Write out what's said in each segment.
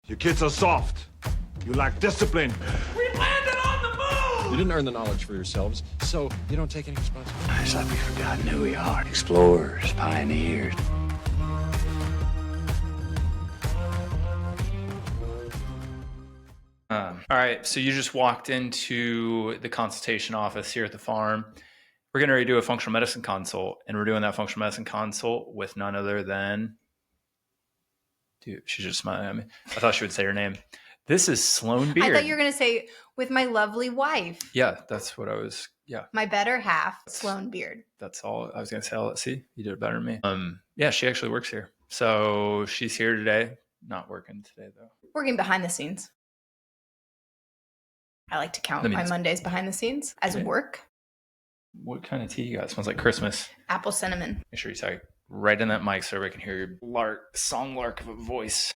Your kids are soft. You lack discipline. We landed on the moon! You didn't earn the knowledge for yourselves, so you don't take any responsibility. It's like we've forgotten who we are. Explorers, pioneers. All right, so you just walked into the consultation office here at the farm. We're going to redo a functional medicine consult, and we're doing that functional medicine consult with none other than... Dude, she's just smiling at me. I thought she would say her name. This is Sloan Beard. I thought you were going to say, with my lovely wife. Yeah, that's what I was... Yeah. My better half, Sloan Beard. That's all I was going to say. Let's see. You did it better than me. Yeah, she actually works here. So she's here today. Not working today, though. Working behind the scenes. I like to count my Mondays behind the scenes as work. What kind of tea you got? It smells like Christmas. Apple cinnamon. Make sure you talk right in that mic so everybody can hear your song lark of a voice.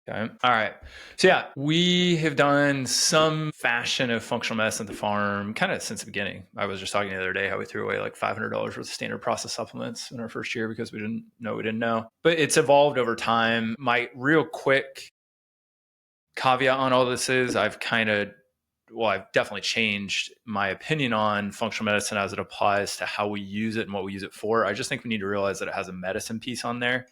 Okay. All right. So yeah, we have done some fashion of functional medicine at the farm kind of since the beginning. I was just talking the other day how we threw away like $500 worth of standard process supplements in our first year because we didn't know. But it's evolved over time. My real quick caveat on all this is I've definitely changed my opinion on functional medicine as it applies to how we use it and what we use it for. I just think we need to realize that it has a medicine piece on there,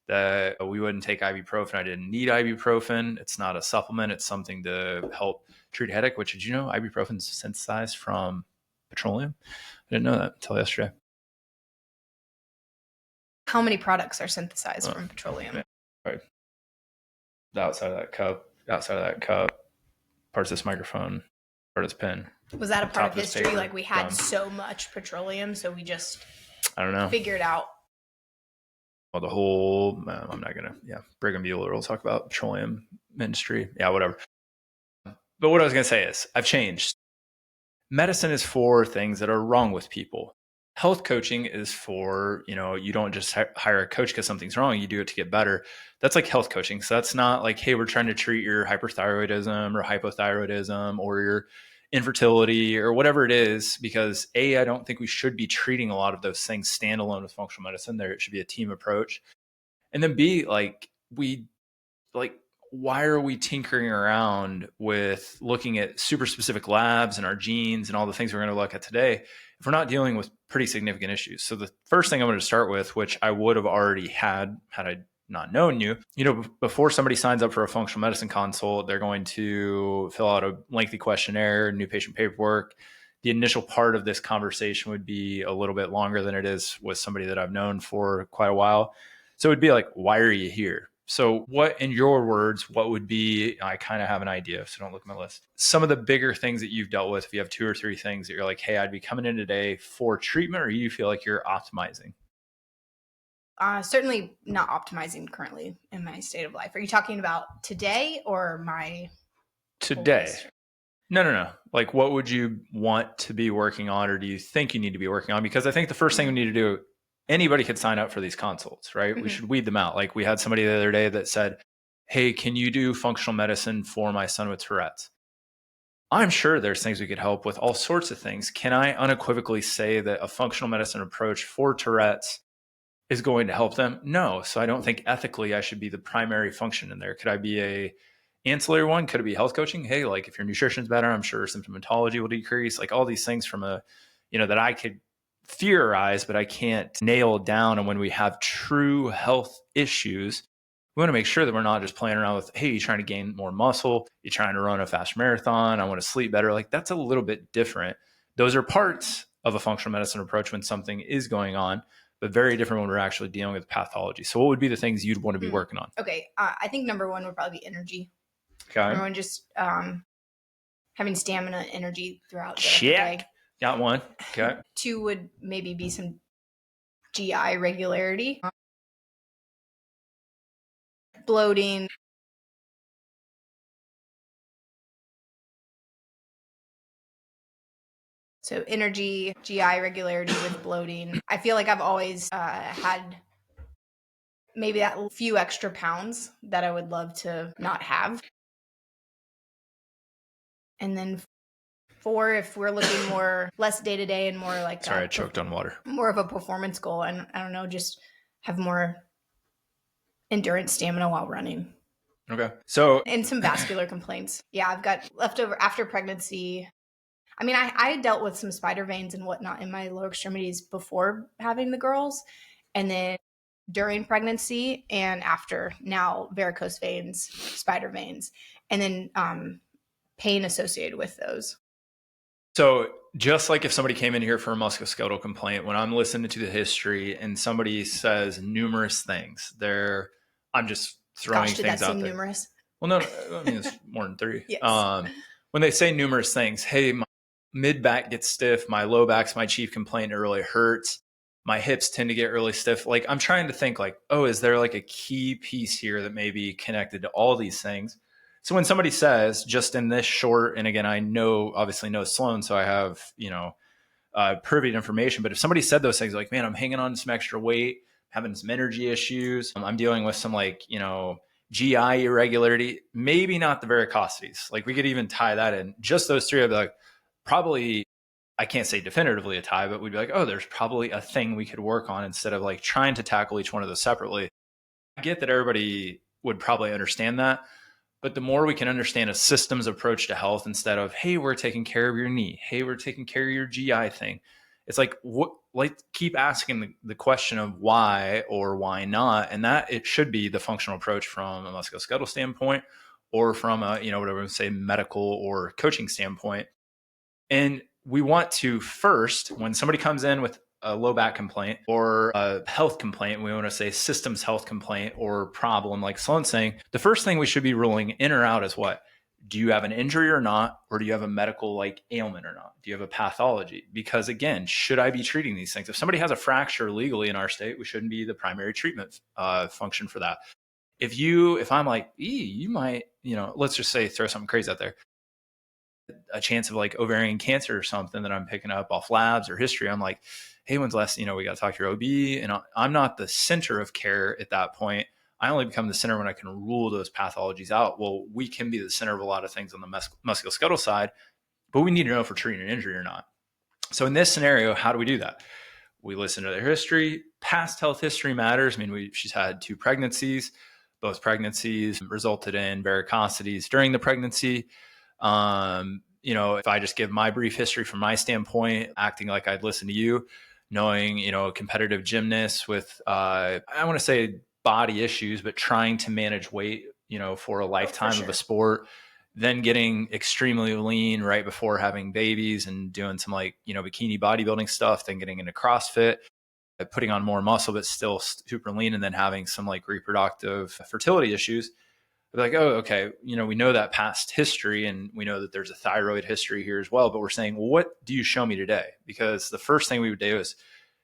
that we wouldn't take ibuprofen. I didn't need ibuprofen. It's not a supplement. It's something to help treat headache, which, did you know ibuprofen is synthesized from petroleum? I didn't know that until yesterday. How many products are synthesized from petroleum? Yeah, right. Outside of that cup, parts of this microphone, part of this pen. Was that a part of history? Paper, like we had so much petroleum, so we just, I don't know, figured out. Well, the whole, I'm not going to, Brigham Mueller will talk about petroleum industry. Yeah, whatever. But what I was going to say is I've changed. Medicine is for things that are wrong with people. Health coaching is for, you don't just hire a coach because something's wrong. You do it to get better. That's like health coaching. So that's not like, hey, we're trying to treat your hyperthyroidism or hypothyroidism or your infertility or whatever it is, because I don't think we should be treating a lot of those things standalone with functional medicine. There, it should be a team approach. And then B, why are we tinkering around with looking at super specific labs and our genes and all the things we're going to look at today if we're not dealing with pretty significant issues? So the first thing I'm going to start with, which I would have already had I not known you, before somebody signs up for a functional medicine consult, they're going to fill out a lengthy questionnaire, new patient paperwork. The initial part of this conversation would be a little bit longer than it is with somebody that I've known for quite a while. So it would be like, why are you here? So what, in your words, what would be, I kind of have an idea, so don't look at my list. Some of the bigger things that you've dealt with, if you have 2 or 3 things that you're like, hey, I'd be coming in today for treatment, or you feel like you're optimizing? Certainly not optimizing currently in my state of life. Are you talking about today or my today? No. Like, what would you want to be working on, or do you think you need to be working on? Because I think the first thing we need to do, anybody could sign up for these consults, right? Mm-hmm. We should weed them out. Like we had somebody the other day that said, hey, can you do functional medicine for my son with Tourette's? I'm sure there's things we could help with, all sorts of things. Can I unequivocally say that a functional medicine approach for Tourette's is going to help them? No. So I don't think ethically I should be the primary function in there. Could I be a ancillary one? Could it be health coaching? Hey, like if your nutrition's better, I'm sure symptomatology will decrease. Like all these things from that I could theorize, but I can't nail down. And when we have true health issues, we want to make sure that we're not just playing around with, hey, you're trying to gain more muscle, you're trying to run a fast marathon, I want to sleep better. Like that's a little bit different. Those are parts of a functional medicine approach when something is going on, but very different when we're actually dealing with pathology. So what would be the things you'd want to be working on? Okay. I think number 1 would probably be energy. Okay. Number 1, just having stamina, energy throughout the day. Got 1. Okay. 2 would maybe be some GI regularity. Bloating. So energy, GI regularity with bloating. I feel like I've always had maybe that few extra pounds that I would love to not have. And then 4, if we're looking less day to day and more like sorry, I choked on water. More of a performance goal, and I don't know, just have more endurance stamina while running. Okay. So, and some vascular complaints. Yeah, I've got leftover after pregnancy. I mean, I dealt with some spider veins and whatnot in my lower extremities before having the girls. And then during pregnancy and after, now varicose veins, spider veins, and then pain associated with those. So just like if somebody came in here for a musculoskeletal complaint, when I'm listening to the history and somebody says numerous things, I'm just throwing Gosh, did things that out seem there. numerous? Well, no, I mean, it's more than 3. Yes. When they say numerous things, hey, my mid back gets stiff, my low back's my chief complaint, it really hurts. My hips tend to get really stiff. Like, I'm trying to think like, oh, is there like a key piece here that may be connected to all these things? So when somebody says just in this short, and again, I obviously know Sloan, so I have, privy to information, but if somebody said those things like, man, I'm hanging on to some extra weight, having some energy issues, I'm dealing with some GI irregularity, maybe not the varicosities. Like we could even tie that in. Just those 3, I'd be like, probably, I can't say definitively a tie, but we'd be like, oh, there's probably a thing we could work on instead of like trying to tackle each one of those separately. I get that everybody would probably understand that, but the more we can understand a systems approach to health instead of, hey, we're taking care of your knee, hey, we're taking care of your GI thing. It's like, what? Like, keep asking the question of why or why not, and that it should be the functional approach from a musculoskeletal standpoint, or from a whatever we say medical or coaching standpoint. And we want to first, when somebody comes in with a low back complaint or a health complaint, we want to say systems health complaint or problem, like Sloan's saying, the first thing we should be ruling in or out is what? Do you have an injury or not? Or do you have a medical like ailment or not? Do you have a pathology? Because again, should I be treating these things? If somebody has a fracture legally in our state, we shouldn't be the primary treatment function for that. If I'm like, you might, let's just say, throw something crazy out there, a chance of like ovarian cancer or something that I'm picking up off labs or history, I'm like, hey, when's last, we got to talk to your OB. And I'm not the center of care at that point. I only become the center when I can rule those pathologies out. Well, we can be the center of a lot of things on the musculoskeletal side, but we need to know if we're treating an injury or not. So in this scenario, how do we do that? We listen to their history. Past health history matters. I mean, she's had 2 pregnancies. Both pregnancies resulted in varicosities during the pregnancy. If I just give my brief history from my standpoint, acting like I'd listen to you, knowing, a competitive gymnast with, I want to say body issues, but trying to manage weight, for a lifetime of a sport, then getting extremely lean right before having babies and doing some bikini bodybuilding stuff, then getting into CrossFit, putting on more muscle, but still super lean, and then having some reproductive fertility issues. They're like, oh, okay, we know that past history, and we know that there's a thyroid history here as well, but we're saying, well, what do you show me today? Because the first thing we would do is,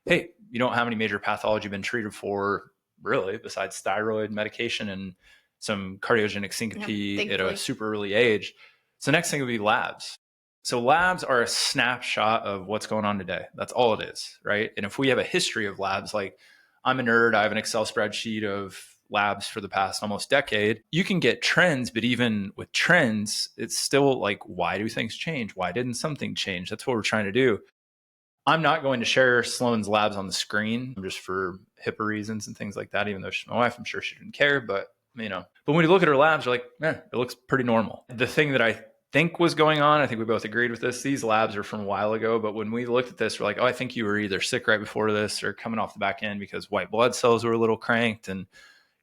hey, you don't have any major pathology been treated for, really, besides thyroid medication and some cardiogenic syncope at a super early age. So next thing would be labs. So labs are a snapshot of what's going on today. That's all it is, right? And if we have a history of labs, like I'm a nerd, I have an Excel spreadsheet of labs for the past almost decade, you can get trends, but even with trends, it's still like, why do things change? Why didn't something change? That's what we're trying to do. I'm not going to share Sloan's labs on the screen just for HIPAA reasons and things like that, even though she's my wife, I'm sure she didn't care, but when you look at her labs, you're like, it looks pretty normal. The thing that I think was going on, I think we both agreed with this, these labs are from a while ago, but when we looked at this, we're like, oh, I think you were either sick right before this or coming off the back end because white blood cells were a little cranked, and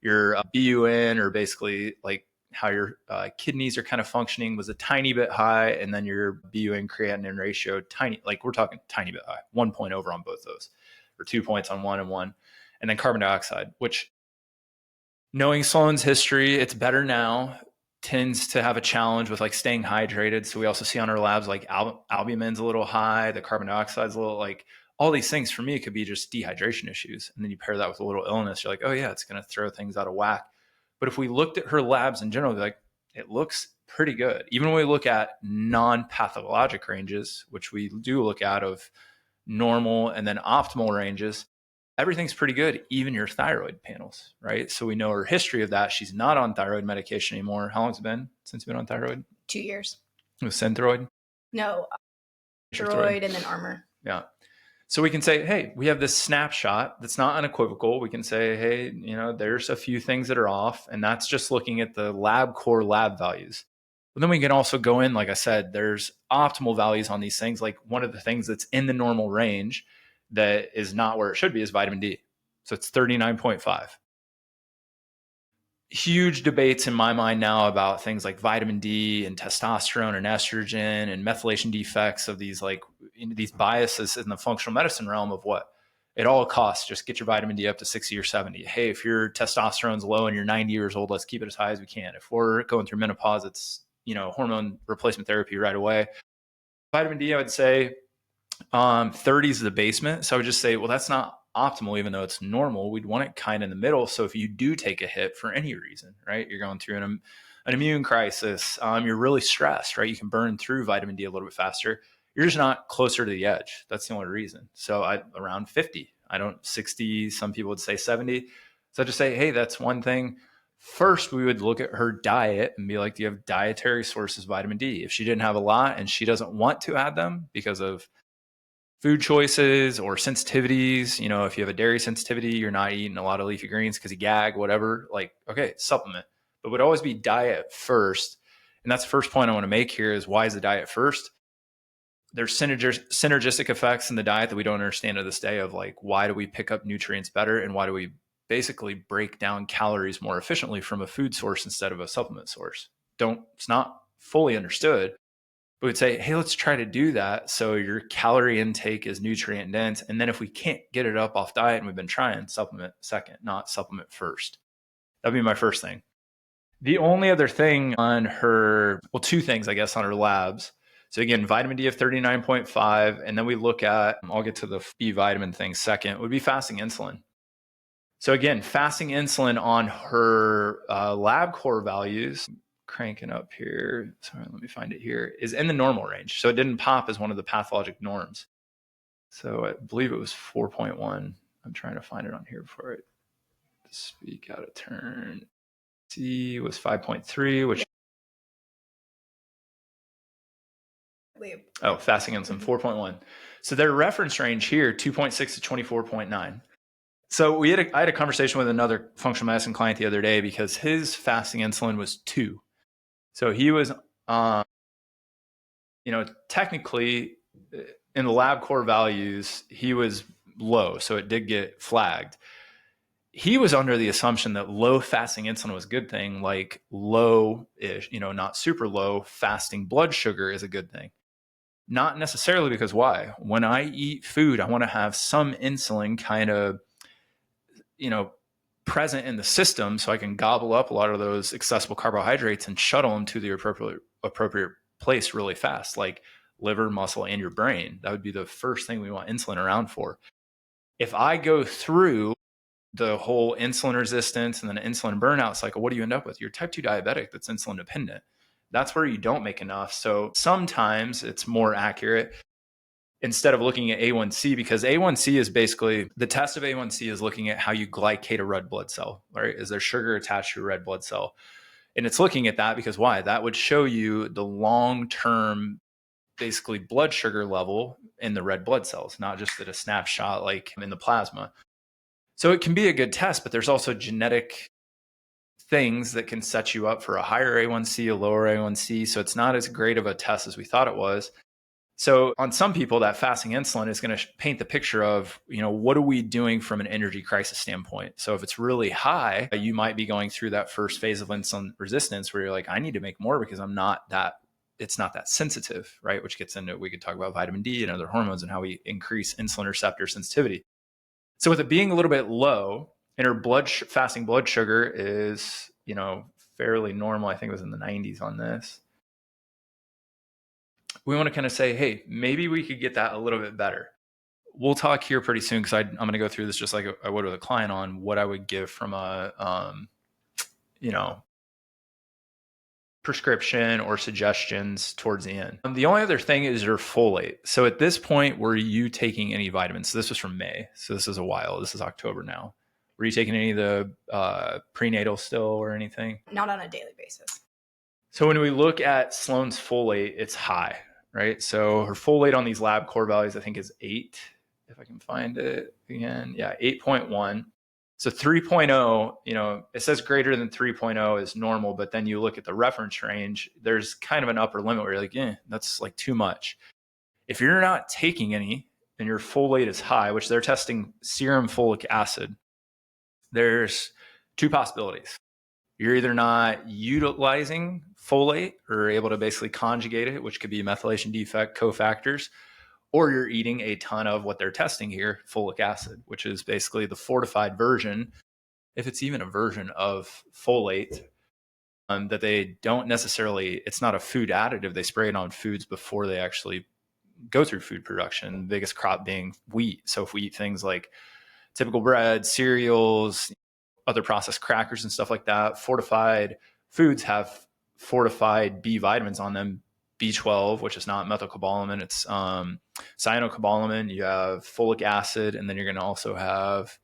your BUN, or basically like how your kidneys are kind of functioning, was a tiny bit high, and then your BUN creatinine ratio tiny, like we're talking tiny bit high, 1 point over on both those, or 2 points on one and one. And then carbon dioxide, which, knowing Sloan's history, it's better now, tends to have a challenge with like staying hydrated. So we also see on our labs like albumin's a little high, the carbon dioxide's a little, like all these things for me could be just dehydration issues. And then you pair that with a little illness, you're like, oh yeah, it's going to throw things out of whack. But if we looked at her labs in general, like, it looks pretty good. Even when we look at non-pathologic ranges, which we do look at of normal and then optimal ranges, everything's pretty good, even your thyroid panels, right? So we know her history of that. She's not on thyroid medication anymore. How long's it been since you've been on thyroid? 2 years. With Synthroid? No, Synthroid and then Armor. Yeah. So we can say, hey, we have this snapshot that's not unequivocal. We can say, hey, there's a few things that are off, and that's just looking at the lab core lab values. But then we can also go in, like I said, there's optimal values on these things. Like one of the things that's in the normal range that is not where it should be is vitamin D. So it's 39.5. Huge debates in my mind now about things like vitamin D and testosterone and estrogen and methylation defects of these these biases in the functional medicine realm of what at all costs, just get your vitamin D up to 60 or 70. Hey, if your testosterone's low and you're 90 years old, let's keep it as high as we can. If we're going through menopause, it's, hormone replacement therapy right away. Vitamin D, I would say 30 is the basement. So I would just say, well, that's not optimal, even though it's normal. We'd want it kind of in the middle. So if you do take a hit for any reason, right, you're going through an immune crisis, you're really stressed, right, you can burn through vitamin D a little bit faster. You're just not closer to the edge. That's the only reason. So around 50, 60, some people would say 70. So I just say, hey, that's one thing. First, we would look at her diet and be like, do you have dietary sources of vitamin D? If she didn't have a lot and she doesn't want to add them because of food choices or sensitivities, if you have a dairy sensitivity, you're not eating a lot of leafy greens because you gag, whatever, okay, supplement. But would always be diet first. And that's the first point I want to make here is why is the diet first? There's synergistic effects in the diet that we don't understand to this day of why do we pick up nutrients better and why do we basically break down calories more efficiently from a food source instead of a supplement source? It's not fully understood. We would say, hey, let's try to do that so your calorie intake is nutrient dense. And then if we can't get it up off diet, and we've been trying, supplement second, not supplement first. That'd be my first thing. The only other thing on her, two things, I guess, on her labs. So again, vitamin D of 39.5. And then we look at, I'll get to the B vitamin thing second, would be fasting insulin. So again, fasting insulin on her lab core values, cranking up here, sorry, let me find it here, is in the normal range. So it didn't pop as one of the pathologic norms. So I believe it was 4.1. I'm trying to find it on here before I speak out of turn. C was 5.3, which... fasting insulin, 4.1. So their reference range here, 2.6 to 24.9. So I had a conversation with another functional medicine client the other day because his fasting insulin was 2. So he was, technically in the lab core values, he was low. So it did get flagged. He was under the assumption that low fasting insulin was a good thing, like low-ish, not super low fasting blood sugar is a good thing. Not necessarily, because why? When I eat food, I want to have some insulin kind of, present in the system so I can gobble up a lot of those accessible carbohydrates and shuttle them to the appropriate place really fast, like liver, muscle, and your brain. That would be the first thing we want insulin around for. If I go through the whole insulin resistance and then insulin burnout cycle, what do you end up with? You're type 2 diabetic that's insulin dependent. That's where you don't make enough. So sometimes it's more accurate instead of looking at A1C, because A1C is basically, the test of A1C is looking at how you glycate a red blood cell, right? Is there sugar attached to a red blood cell? And it's looking at that because why? That would show you the long-term, basically blood sugar level in the red blood cells, not just at a snapshot like in the plasma. So it can be a good test, but there's also genetic things that can set you up for a higher A1C, a lower A1C. So it's not as great of a test as we thought it was. So on some people, that fasting insulin is going to paint the picture of, what are we doing from an energy crisis standpoint? So if it's really high, you might be going through that first phase of insulin resistance where you're like, I need to make more because it's not that sensitive, right? Which gets into, we could talk about vitamin D and other hormones and how we increase insulin receptor sensitivity. So with it being a little bit low, and her fasting blood sugar is, fairly normal. I think it was in the 90s on this. We want to kind of say, hey, maybe we could get that a little bit better. We'll talk here pretty soon because I'm going to go through this just like I would with a client on what I would give from a, prescription or suggestions towards the end. The only other thing is your folate. So at this point, were you taking any vitamins? So this was from May. So this is a while. This is October now. Were you taking any of the prenatal still or anything? Not on a daily basis. So when we look at Sloan's folate, it's high, right? So her folate on these lab core values, I think, is 8. if I can find it again. Yeah, 8.1. So 3.0, it says greater than 3.0 is normal, but then you look at the reference range, there's kind of an upper limit where you're like, that's like too much. If you're not taking any and your folate is high, which they're testing serum folic acid, there's two possibilities. You're either not utilizing folate or able to basically conjugate it, which could be methylation defect cofactors, or you're eating a ton of what they're testing here, folic acid, which is basically the fortified version, if it's even a version of folate, that they don't necessarily, it's not a food additive. They spray it on foods before they actually go through food production, the biggest crop being wheat. So if we eat things like typical bread, cereals, other processed crackers and stuff like that, fortified foods have fortified B vitamins on them, B12, which is not methylcobalamin, it's cyanocobalamin. You have folic acid, and then you're going to also have,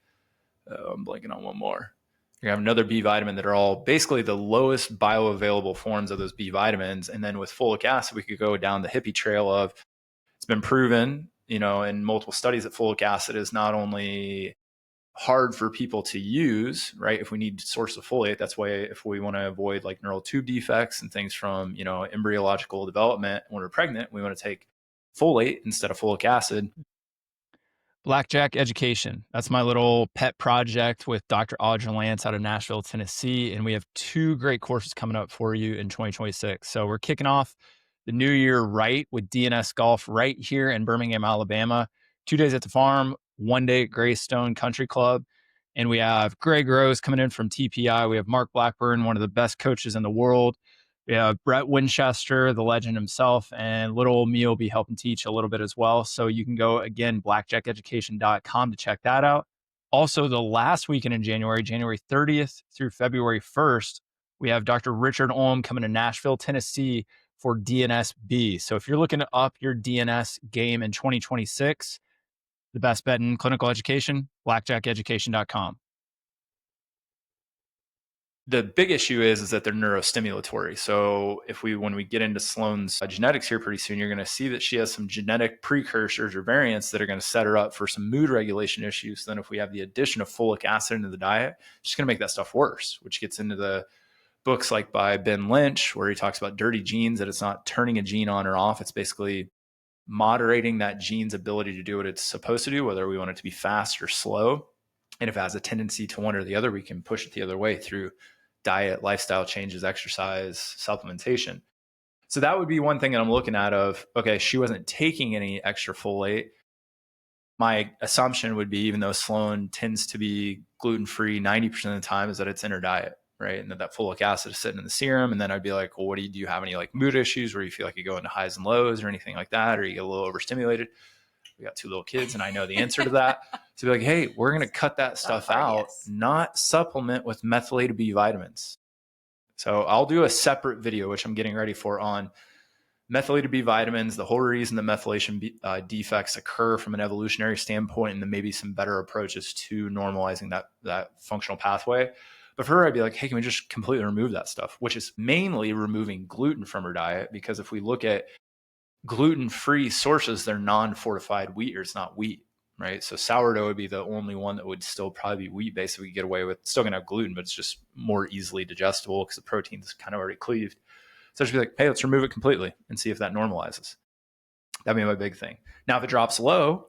I'm blanking on one more. You're going to have another B vitamin that are all basically the lowest bioavailable forms of those B vitamins. And then with folic acid, we could go down the hippie trail of, it's been proven, in multiple studies that folic acid is not only hard for people to use, right? If we need source of folate, that's why if we want to avoid like neural tube defects and things from, embryological development when we're pregnant, we want to take folate instead of folic acid. Blackjack Education. That's my little pet project with Dr. Audra Lance out of Nashville, Tennessee. And we have 2 great courses coming up for you in 2026. So we're kicking off the new year right with DNS Golf right here in Birmingham, Alabama. 2 days at the farm, 1 day at Greystone Country Club. And we have Greg Rose coming in from TPI. We have Mark Blackburn, one of the best coaches in the world. We have Brett Winchester, the legend himself, and little old me will be helping teach a little bit as well. So you can go, again, blackjackeducation.com to check that out. Also, the last weekend in January 30th through February 1st, we have Dr. Richard Olm coming to Nashville, Tennessee for DNSB. So if you're looking to up your DNS game in 2026, the best bet in clinical education, blackjackeducation.com. The big issue is that they're neurostimulatory. So when we get into Sloan's genetics here pretty soon, you're going to see that she has some genetic precursors or variants that are going to set her up for some mood regulation issues. Then if we have the addition of folic acid into the diet, it's just going to make that stuff worse, which gets into the books like by Ben Lynch, where he talks about dirty genes, that it's not turning a gene on or off. It's basically moderating that gene's ability to do what it's supposed to do, whether we want it to be fast or slow. And if it has a tendency to one or the other, we can push it the other way through diet, lifestyle changes, exercise, supplementation. So that would be one thing that I'm looking at of, okay, she wasn't taking any extra folate. My assumption would be, even though Sloan tends to be gluten-free 90% of the time, is that it's in her diet, right? And that folic acid is sitting in the serum. And then I'd be like, well, do you have any like mood issues where you feel like you go into highs and lows or anything like that, or you get a little overstimulated? We got 2 little kids and I know the answer to that. So be like, hey, we're going to cut that stuff out, not supplement with methylated B vitamins. So I'll do a separate video, which I'm getting ready for, on methylated B vitamins, the whole reason that methylation defects occur from an evolutionary standpoint, and then maybe some better approaches to normalizing that functional pathway. But for her, I'd be like, hey, can we just completely remove that stuff, which is mainly removing gluten from her diet? Because if we look at gluten-free sources, they're non-fortified wheat, or it's not wheat, right? So sourdough would be the only one that would still probably be wheat-based that we could get away with. It's still going to have gluten, but it's just more easily digestible because the protein's kind of already cleaved. So just be like, hey, let's remove it completely and see if that normalizes. That'd be my big thing. Now, if it drops low,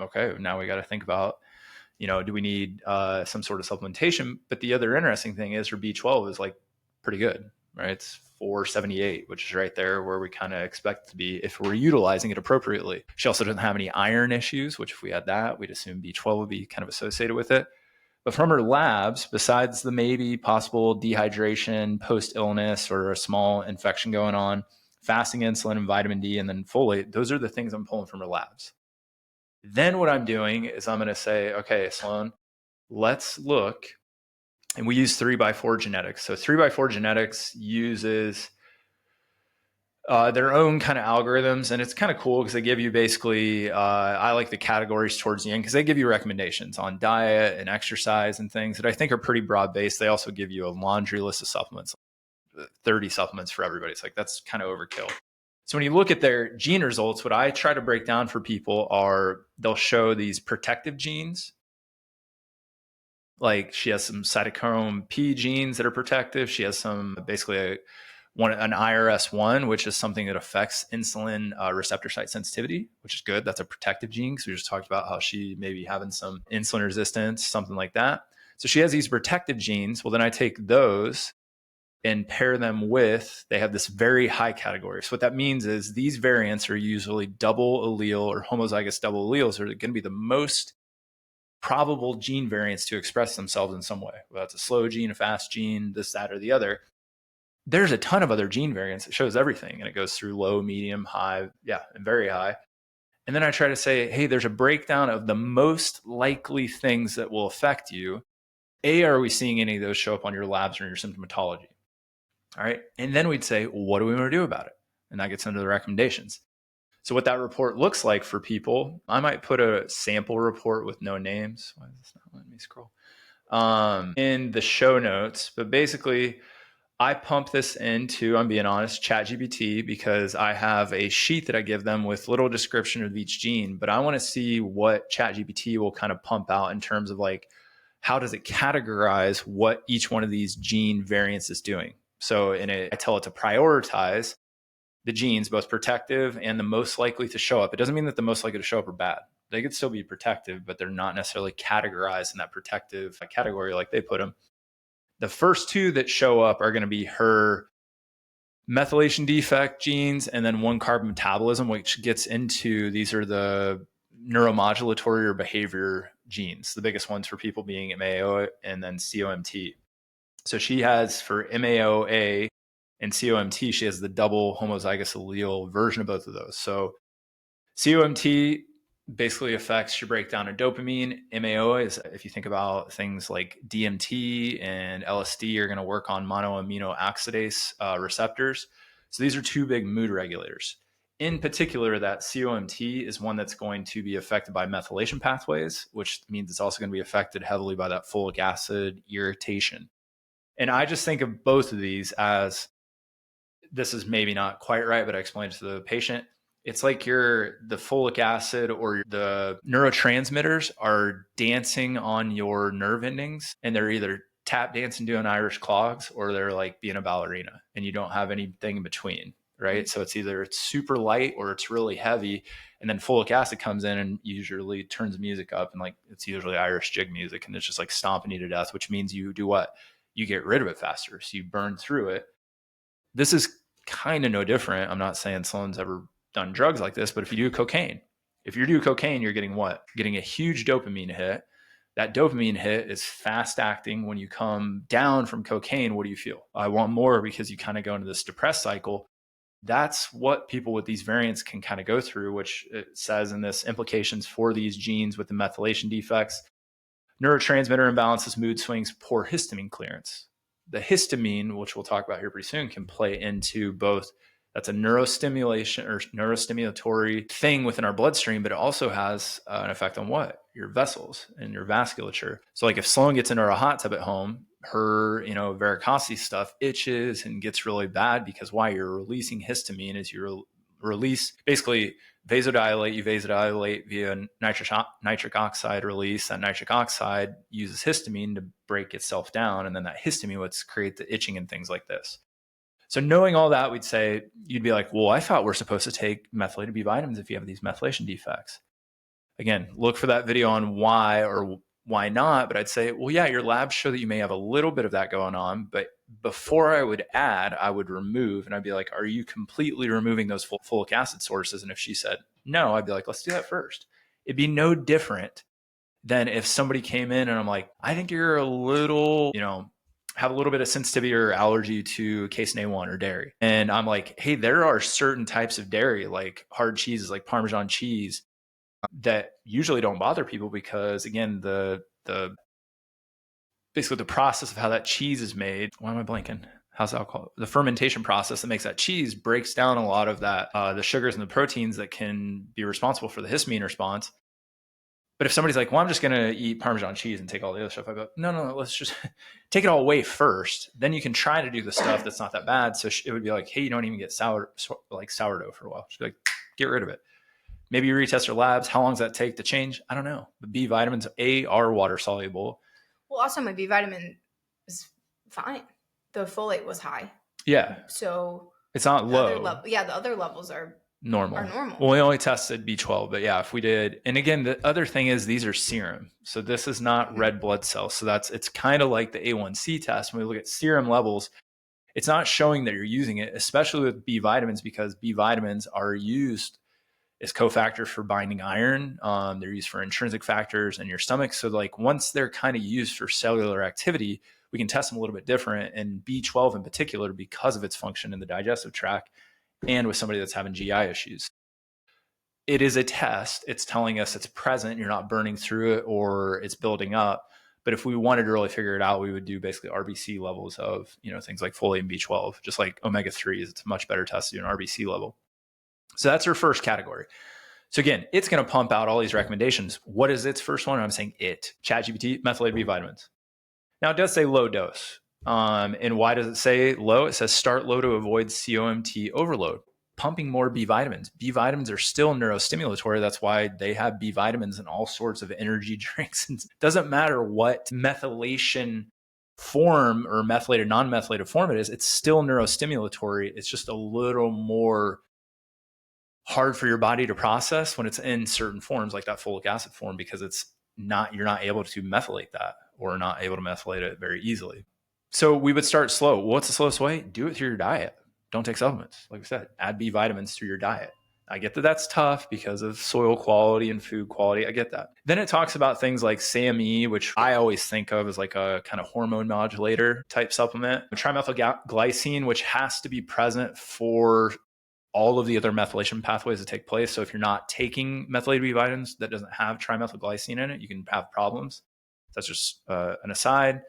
okay, now we got to think about, do we need some sort of supplementation? But the other interesting thing is her B12 is like pretty good, right? It's 478, which is right there where we kind of expect it to be if we're utilizing it appropriately. She also doesn't have any iron issues, which if we had that, we'd assume B12 would be kind of associated with it. But from her labs, besides the maybe possible dehydration, post-illness, or a small infection going on, fasting insulin and vitamin D, and then folate, those are the things I'm pulling from her labs. Then what I'm doing is I'm going to say, okay, Sloan, let's look. And we use 3x4 genetics. So 3x4 genetics uses their own kind of algorithms. And it's kind of cool because they give you basically, I like the categories towards the end because they give you recommendations on diet and exercise and things that I think are pretty broad based. They also give you a laundry list of supplements, 30 supplements for everybody. It's like, that's kind of overkill. So when you look at their gene results, what I try to break down for people are they'll show these protective genes. Like she has some cytochrome P genes that are protective. She has some basically an IRS1, which is something that affects insulin receptor site sensitivity, which is good. That's a protective gene. So we just talked about how she may be having some insulin resistance, something like that. So she has these protective genes. Well, then I take those and pair them with, they have this very high category. So what that means is these variants are usually double allele or homozygous double alleles are going to be the most probable gene variants to express themselves in some way. Whether it's a slow gene, a fast gene, this, that, or the other. There's a ton of other gene variants. It shows everything. And it goes through low, medium, high, and very high. And then I try to say, hey, there's a breakdown of the most likely things that will affect you. Are we seeing any of those show up on your labs or your symptomatology? All right. And then we'd say, what do we want to do about it? And that gets into the recommendations. So what that report looks like for people, I might put a sample report with no names. Why is this not letting me scroll? In the show notes. But basically, I pump this into, I'm being honest, ChatGPT, because I have a sheet that I give them with little description of each gene. But I want to see what ChatGPT will kind of pump out in terms of like, how does it categorize what each one of these gene variants is doing? So I tell it to prioritize the genes, both protective and the most likely to show up. It doesn't mean that the most likely to show up are bad. They could still be protective, but they're not necessarily categorized in that protective category like they put them. The first two that show up are going to be her methylation defect genes and then one carbon metabolism, which gets into, these are the neuromodulatory or behavior genes. The biggest ones for people being MAO and then COMT. So she has for MAOA and COMT, she has the double homozygous allele version of both of those. So COMT basically affects your breakdown of dopamine. MAO is, if you think about things like DMT and LSD, are going to work on monoamino oxidase receptors. So these are two big mood regulators. In particular, that COMT is one that's going to be affected by methylation pathways, which means it's also going to be affected heavily by that folic acid irritation. And I just think of both of these as, this is maybe not quite right, but I explained it to the patient. It's like the folic acid or the neurotransmitters are dancing on your nerve endings, and they're either tap dancing doing Irish clogs or they're like being a ballerina, and you don't have anything in between, right? So it's either it's super light or it's really heavy, and then folic acid comes in and usually turns music up, and like it's usually Irish jig music, and it's just like stomping you to death, which means you do what? You get rid of it faster. So you burn through it. This is kind of no different. I'm not saying Sloan's ever done drugs like this, but if you do cocaine, you're getting what? Getting a huge dopamine hit. That dopamine hit is fast acting. When you come down from cocaine, what do you feel? I want more, because you kind of go into this depressed cycle. That's what people with these variants can kind of go through, which it says in this implications for these genes with the methylation defects. Neurotransmitter imbalances, mood swings, poor histamine clearance. The histamine, which we'll talk about here pretty soon, can play into both. That's a neurostimulation or neurostimulatory thing within our bloodstream, but it also has an effect on what? Your vessels and your vasculature. So like if Sloan gets into a hot tub at home, her, varicosity stuff itches and gets really bad, because why? You're releasing histamine as you release, basically vasodilate, you vasodilate via nitric oxide release. That nitric oxide uses histamine to break itself down. And then that histamine would create the itching and things like this. So knowing all that, we'd say, you'd be like, well, I thought we're supposed to take methylated B vitamins if you have these methylation defects. Again, look for that video on why or why not. But I'd say, well, yeah, your labs show that you may have a little bit of that going on. But before I would add, I would remove. And I'd be like, are you completely removing those folic acid sources? And if she said no, I'd be like, let's do that first. It'd be no different than if somebody came in and I'm like, I think you're a little, have a little bit of sensitivity or allergy to casein A1 or dairy. And I'm like, hey, there are certain types of dairy, like hard cheeses, like Parmesan cheese, that usually don't bother people because, again, basically the process of how that cheese is made. Why am I blanking? How's alcohol? The fermentation process that makes that cheese breaks down a lot of that, the sugars and the proteins that can be responsible for the histamine response. But if somebody's like, well, I'm just going to eat Parmesan cheese and take all the other stuff, I go, no, let's just take it all away first. Then you can try to do the stuff that's not that bad. So it would be like, hey, you don't even get sourdough for a while. She'd be like, get rid of it. Maybe you retest your labs. How long does that take to change? I don't know. The B vitamins, are water soluble. Well, also my B vitamin is fine. The folate was high. Yeah. So it's not low. The other levels are normal. normal. Well, we only tested B12, but yeah, if we did, and again, the other thing is these are serum. So this is not red blood cells. So it's kind of like the A1C test. When we look at serum levels, it's not showing that you're using it, especially with B vitamins, because B vitamins are used as cofactors for binding iron. They're used for intrinsic factors in your stomach. So like once they're kind of used for cellular activity, we can test them a little bit different. And B12 in particular, because of its function in the digestive tract and with somebody that's having GI issues. It is a test. It's telling us it's present. You're not burning through it or it's building up. But if we wanted to really figure it out, we would do basically RBC levels of, things like folate and B12, just like omega-3s. It's a much better test to do an RBC level. So that's our first category. So again, it's going to pump out all these recommendations. What is its first one? I'm saying ChatGPT, methylated B vitamins. Now it does say low dose. And why does it say low? It says start low to avoid COMT overload. Pumping more B vitamins. B vitamins are still neurostimulatory. That's why they have B vitamins in all sorts of energy drinks. It doesn't matter what methylation form or methylated, non-methylated form it is, it's still neurostimulatory. It's just a little more hard for your body to process when it's in certain forms, like that folic acid form, because you're not able to methylate that or not able to methylate it very easily. So we would start slow. What's the slowest way? Do it through your diet. Don't take supplements. Like I said, add B vitamins through your diet. I get that that's tough because of soil quality and food quality. I get that. Then it talks about things like SAMe, which I always think of as like a kind of hormone modulator type supplement. Trimethylglycine, which has to be present for all of the other methylation pathways to take place. So if you're not taking methylated B vitamins that doesn't have trimethylglycine in it, you can have problems. That's just an aside.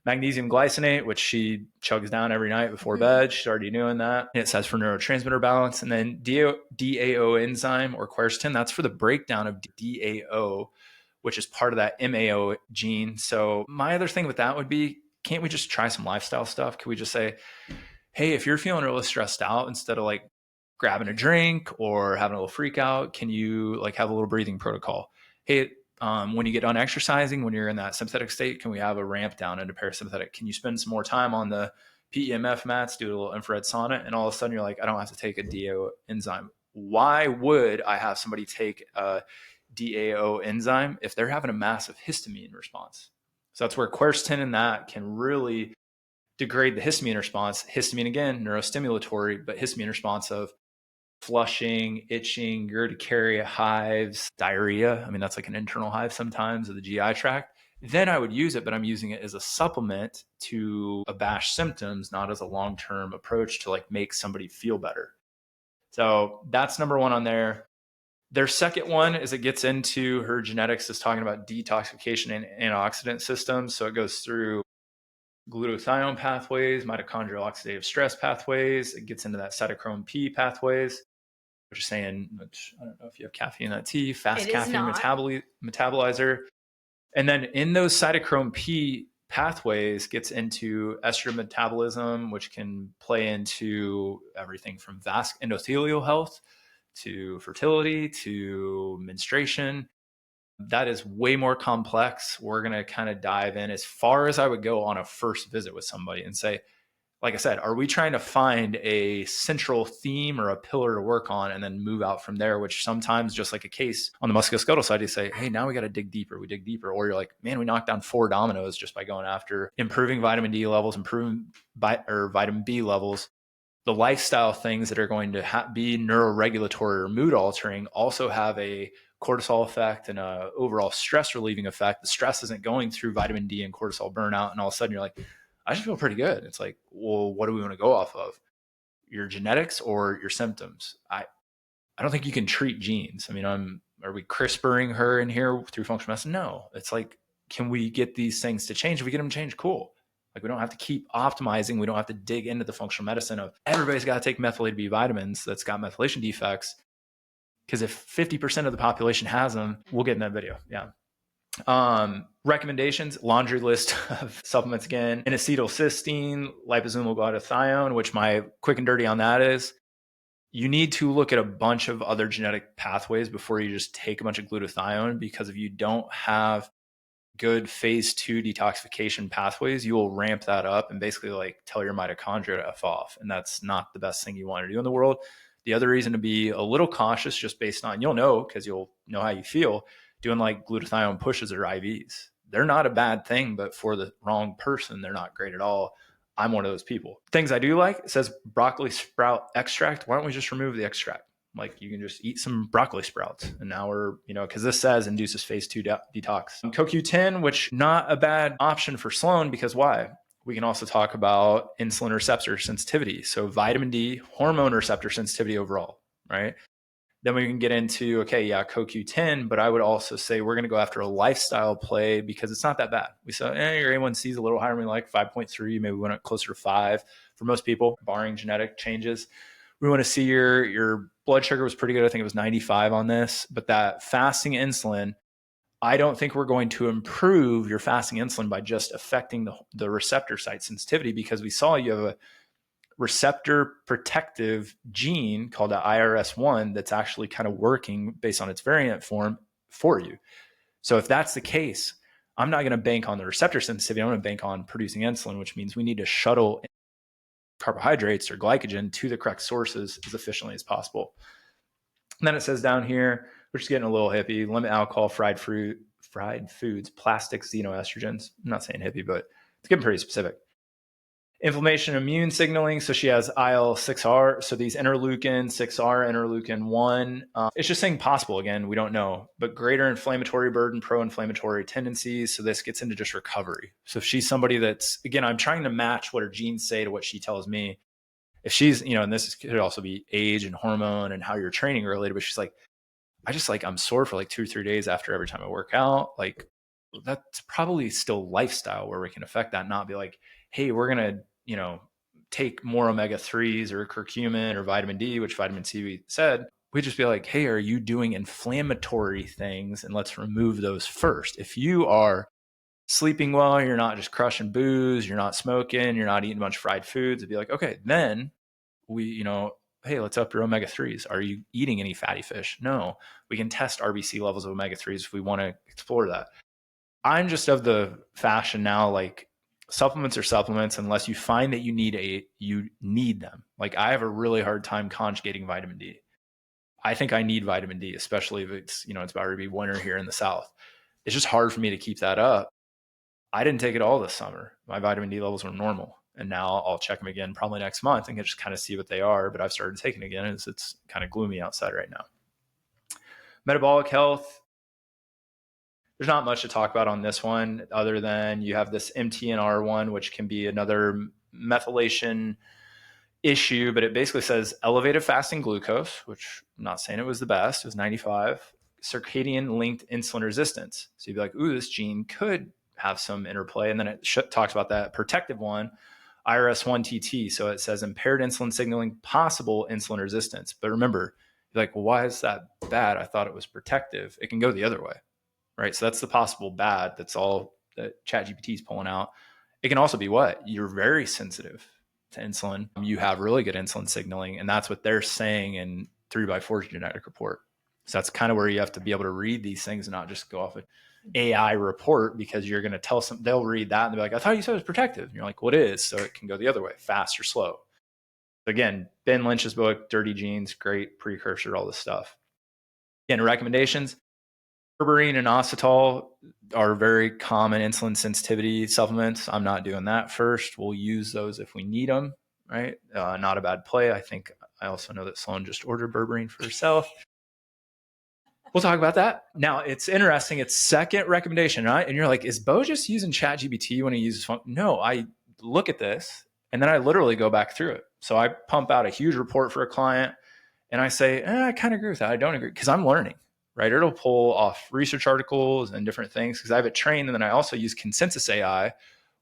Magnesium glycinate, which she chugs down every night before bed. She's already doing that. And it says for neurotransmitter balance. And then DAO enzyme or quercetin, that's for the breakdown of DAO, which is part of that MAO gene. So my other thing with that would be, can't we just try some lifestyle stuff? Can we just say, hey, if you're feeling really stressed out, instead of like grabbing a drink or having a little freak out, can you like have a little breathing protocol? Hey, when you get done exercising, when you're in that sympathetic state, can we have a ramp down into parasympathetic? Can you spend some more time on the PEMF mats, do a little infrared sauna, and all of a sudden you're like, I don't have to take a DAO enzyme. Why would I have somebody take a DAO enzyme if they're having a massive histamine response? So that's where quercetin and that can really degrade the histamine response. Histamine, again, neurostimulatory, but histamine response of flushing, itching, urticaria, hives, diarrhea. I mean, that's like an internal hive sometimes of the GI tract. Then I would use it, but I'm using it as a supplement to abash symptoms, not as a long-term approach to like make somebody feel better. So that's number one on there. Their second one is it gets into her genetics is talking about detoxification and antioxidant systems. So it goes through glutathione pathways, mitochondrial oxidative stress pathways. It gets into that cytochrome P pathways, which is saying, I don't know if you have caffeine in that tea, fast caffeine metabolizer. And then in those cytochrome P pathways gets into estrogen metabolism, which can play into everything from endothelial health to fertility to menstruation. That is way more complex. We're going to kind of dive in as far as I would go on a first visit with somebody and say, like I said, are we trying to find a central theme or a pillar to work on and then move out from there, which sometimes just like a case on the musculoskeletal side, you say, hey, now we got to dig deeper. We dig deeper. Or you're like, man, we knocked down 4 dominoes just by going after improving vitamin D levels, improving vitamin B levels. The lifestyle things that are going to be neuroregulatory or mood altering also have a cortisol effect and a overall stress relieving effect. The stress isn't going through vitamin D and cortisol burnout. And all of a sudden you're like, I just feel pretty good. It's like, well, what do we want to go off of? Your genetics or your symptoms? I don't think you can treat genes. I mean, are we CRISPRing her in here through functional medicine? No. It's like, can we get these things to change? If we get them to change, cool. Like we don't have to keep optimizing. We don't have to dig into the functional medicine of everybody's got to take methylated B vitamins that's got methylation defects. Because if 50% of the population has them, we'll get in that video. Yeah. Recommendations, laundry list of supplements again, N-acetylcysteine, liposomal glutathione, which my quick and dirty on that is you need to look at a bunch of other genetic pathways before you just take a bunch of glutathione, because if you don't have good phase 2 detoxification pathways, you will ramp that up and basically like tell your mitochondria to F off. And that's not the best thing you want to do in the world. The other reason to be a little cautious, just based on, you'll know, because you'll know how you feel, doing like glutathione pushes or IVs. They're not a bad thing, but for the wrong person, they're not great at all. I'm one of those people. Things I do like, it says broccoli sprout extract. Why don't we just remove the extract? Like you can just eat some broccoli sprouts. And now we're, because this says induces phase 2 detox. CoQ10, which not a bad option for Sloan, because why? We can also talk about insulin receptor sensitivity. So vitamin D, hormone receptor sensitivity overall, right? Then we can get into, CoQ10, but I would also say we're going to go after a lifestyle play because it's not that bad. We saw your A1C is a little higher than we like, 5.3, maybe we went closer to 5 for most people, barring genetic changes. We want to see your blood sugar was pretty good. I think it was 95 on this, but that fasting insulin, I don't think we're going to improve your fasting insulin by just affecting the receptor site sensitivity, because we saw you have a receptor protective gene called the IRS1 that's actually kind of working based on its variant form for you. So if that's the case, I'm not going to bank on the receptor sensitivity. I'm going to bank on producing insulin, which means we need to shuttle carbohydrates or glycogen to the correct sources as efficiently as possible. And then it says down here, we're just getting a little hippie, limit alcohol, fried foods, plastic xenoestrogens. I'm not saying hippie, but it's getting pretty specific. Inflammation, immune signaling. So she has IL-6R. So these interleukin, 6R, interleukin 1. It's just saying possible. Again, we don't know, but greater inflammatory burden, pro-inflammatory tendencies. So this gets into just recovery. So if she's somebody that's, again, I'm trying to match what her genes say to what she tells me. If she's, and this could also be age and hormone and how you're training related, but she's like, I'm sore for like 2 or 3 days after every time I work out. Like that's probably still lifestyle where we can affect that, not be like, hey, we're going to, take more omega-3s or curcumin or vitamin D, which vitamin C we said. We'd just be like, hey, are you doing inflammatory things? And let's remove those first. If you are sleeping well, you're not just crushing booze, you're not smoking, you're not eating a bunch of fried foods, it'd be like, okay, then we, hey, let's up your omega-3s. Are you eating any fatty fish? No. We can test RBC levels of omega-3s if we want to explore that. I'm just of the fashion now, like, supplements are supplements unless you find that you need them. Like I have a really hard time conjugating vitamin D. I think I need vitamin D, especially if it's, it's about to be winter here in the South. It's just hard for me to keep that up. I didn't take it all this summer. My vitamin D levels were normal. And now I'll check them again probably next month and just kind of see what they are. But I've started taking it again as it's kind of gloomy outside right now. Metabolic health. There's not much to talk about on this one other than you have this MTNR one, which can be another methylation issue, but it basically says elevated fasting glucose, which I'm not saying it was the best. It was 95. Circadian linked insulin resistance. So you'd be like, ooh, this gene could have some interplay. And then it talks about that protective one, IRS1TT. So it says impaired insulin signaling, possible insulin resistance. But remember, you're like, well, why is that bad? I thought it was protective. It can go the other way. Right. So that's the possible bad. That's all that ChatGPT is pulling out. It can also be what? You're very sensitive to insulin. You have really good insulin signaling. And that's what they're saying in 3x4's genetic report. So that's kind of where you have to be able to read these things and not just go off an AI report, because you're going to tell some, they'll read that and they'll be like, I thought you said it was protective. And you're like, well, it is. So it can go the other way, fast or slow. Again, Ben Lynch's book, Dirty Genes, great precursor to all this stuff. Again, recommendations. Berberine and inositol are very common insulin sensitivity supplements. I'm not doing that first. We'll use those if we need them, right? Not a bad play. I think I also know that Sloan just ordered berberine for herself. We'll talk about that. Now, it's interesting. It's second recommendation, right? And you're like, is Beau just using ChatGPT when he uses phone? No, I look at this and then I literally go back through it. So I pump out a huge report for a client and I say, I kind of agree with that. I don't agree, because I'm learning. Right? It'll pull off research articles and different things because I have it trained. And then I also use Consensus AI,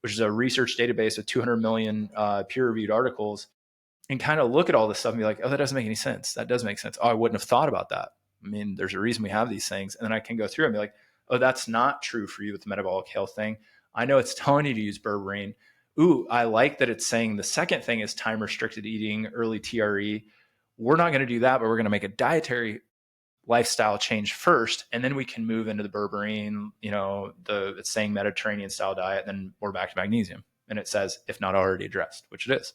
which is a research database with 200 million peer-reviewed articles, and kind of look at all this stuff and be like, oh, that doesn't make any sense. That does make sense. Oh, I wouldn't have thought about that. I mean, there's a reason we have these things. And then I can go through and be like, oh, that's not true for you with the metabolic health thing. I know it's telling you to use berberine. Ooh, I like that it's saying the second thing is time restricted eating, early TRE. We're not going to do that, but we're going to make a dietary lifestyle change first, and then we can move into the berberine, it's saying Mediterranean style diet, and then we're back to magnesium. And it says, if not already addressed, which it is.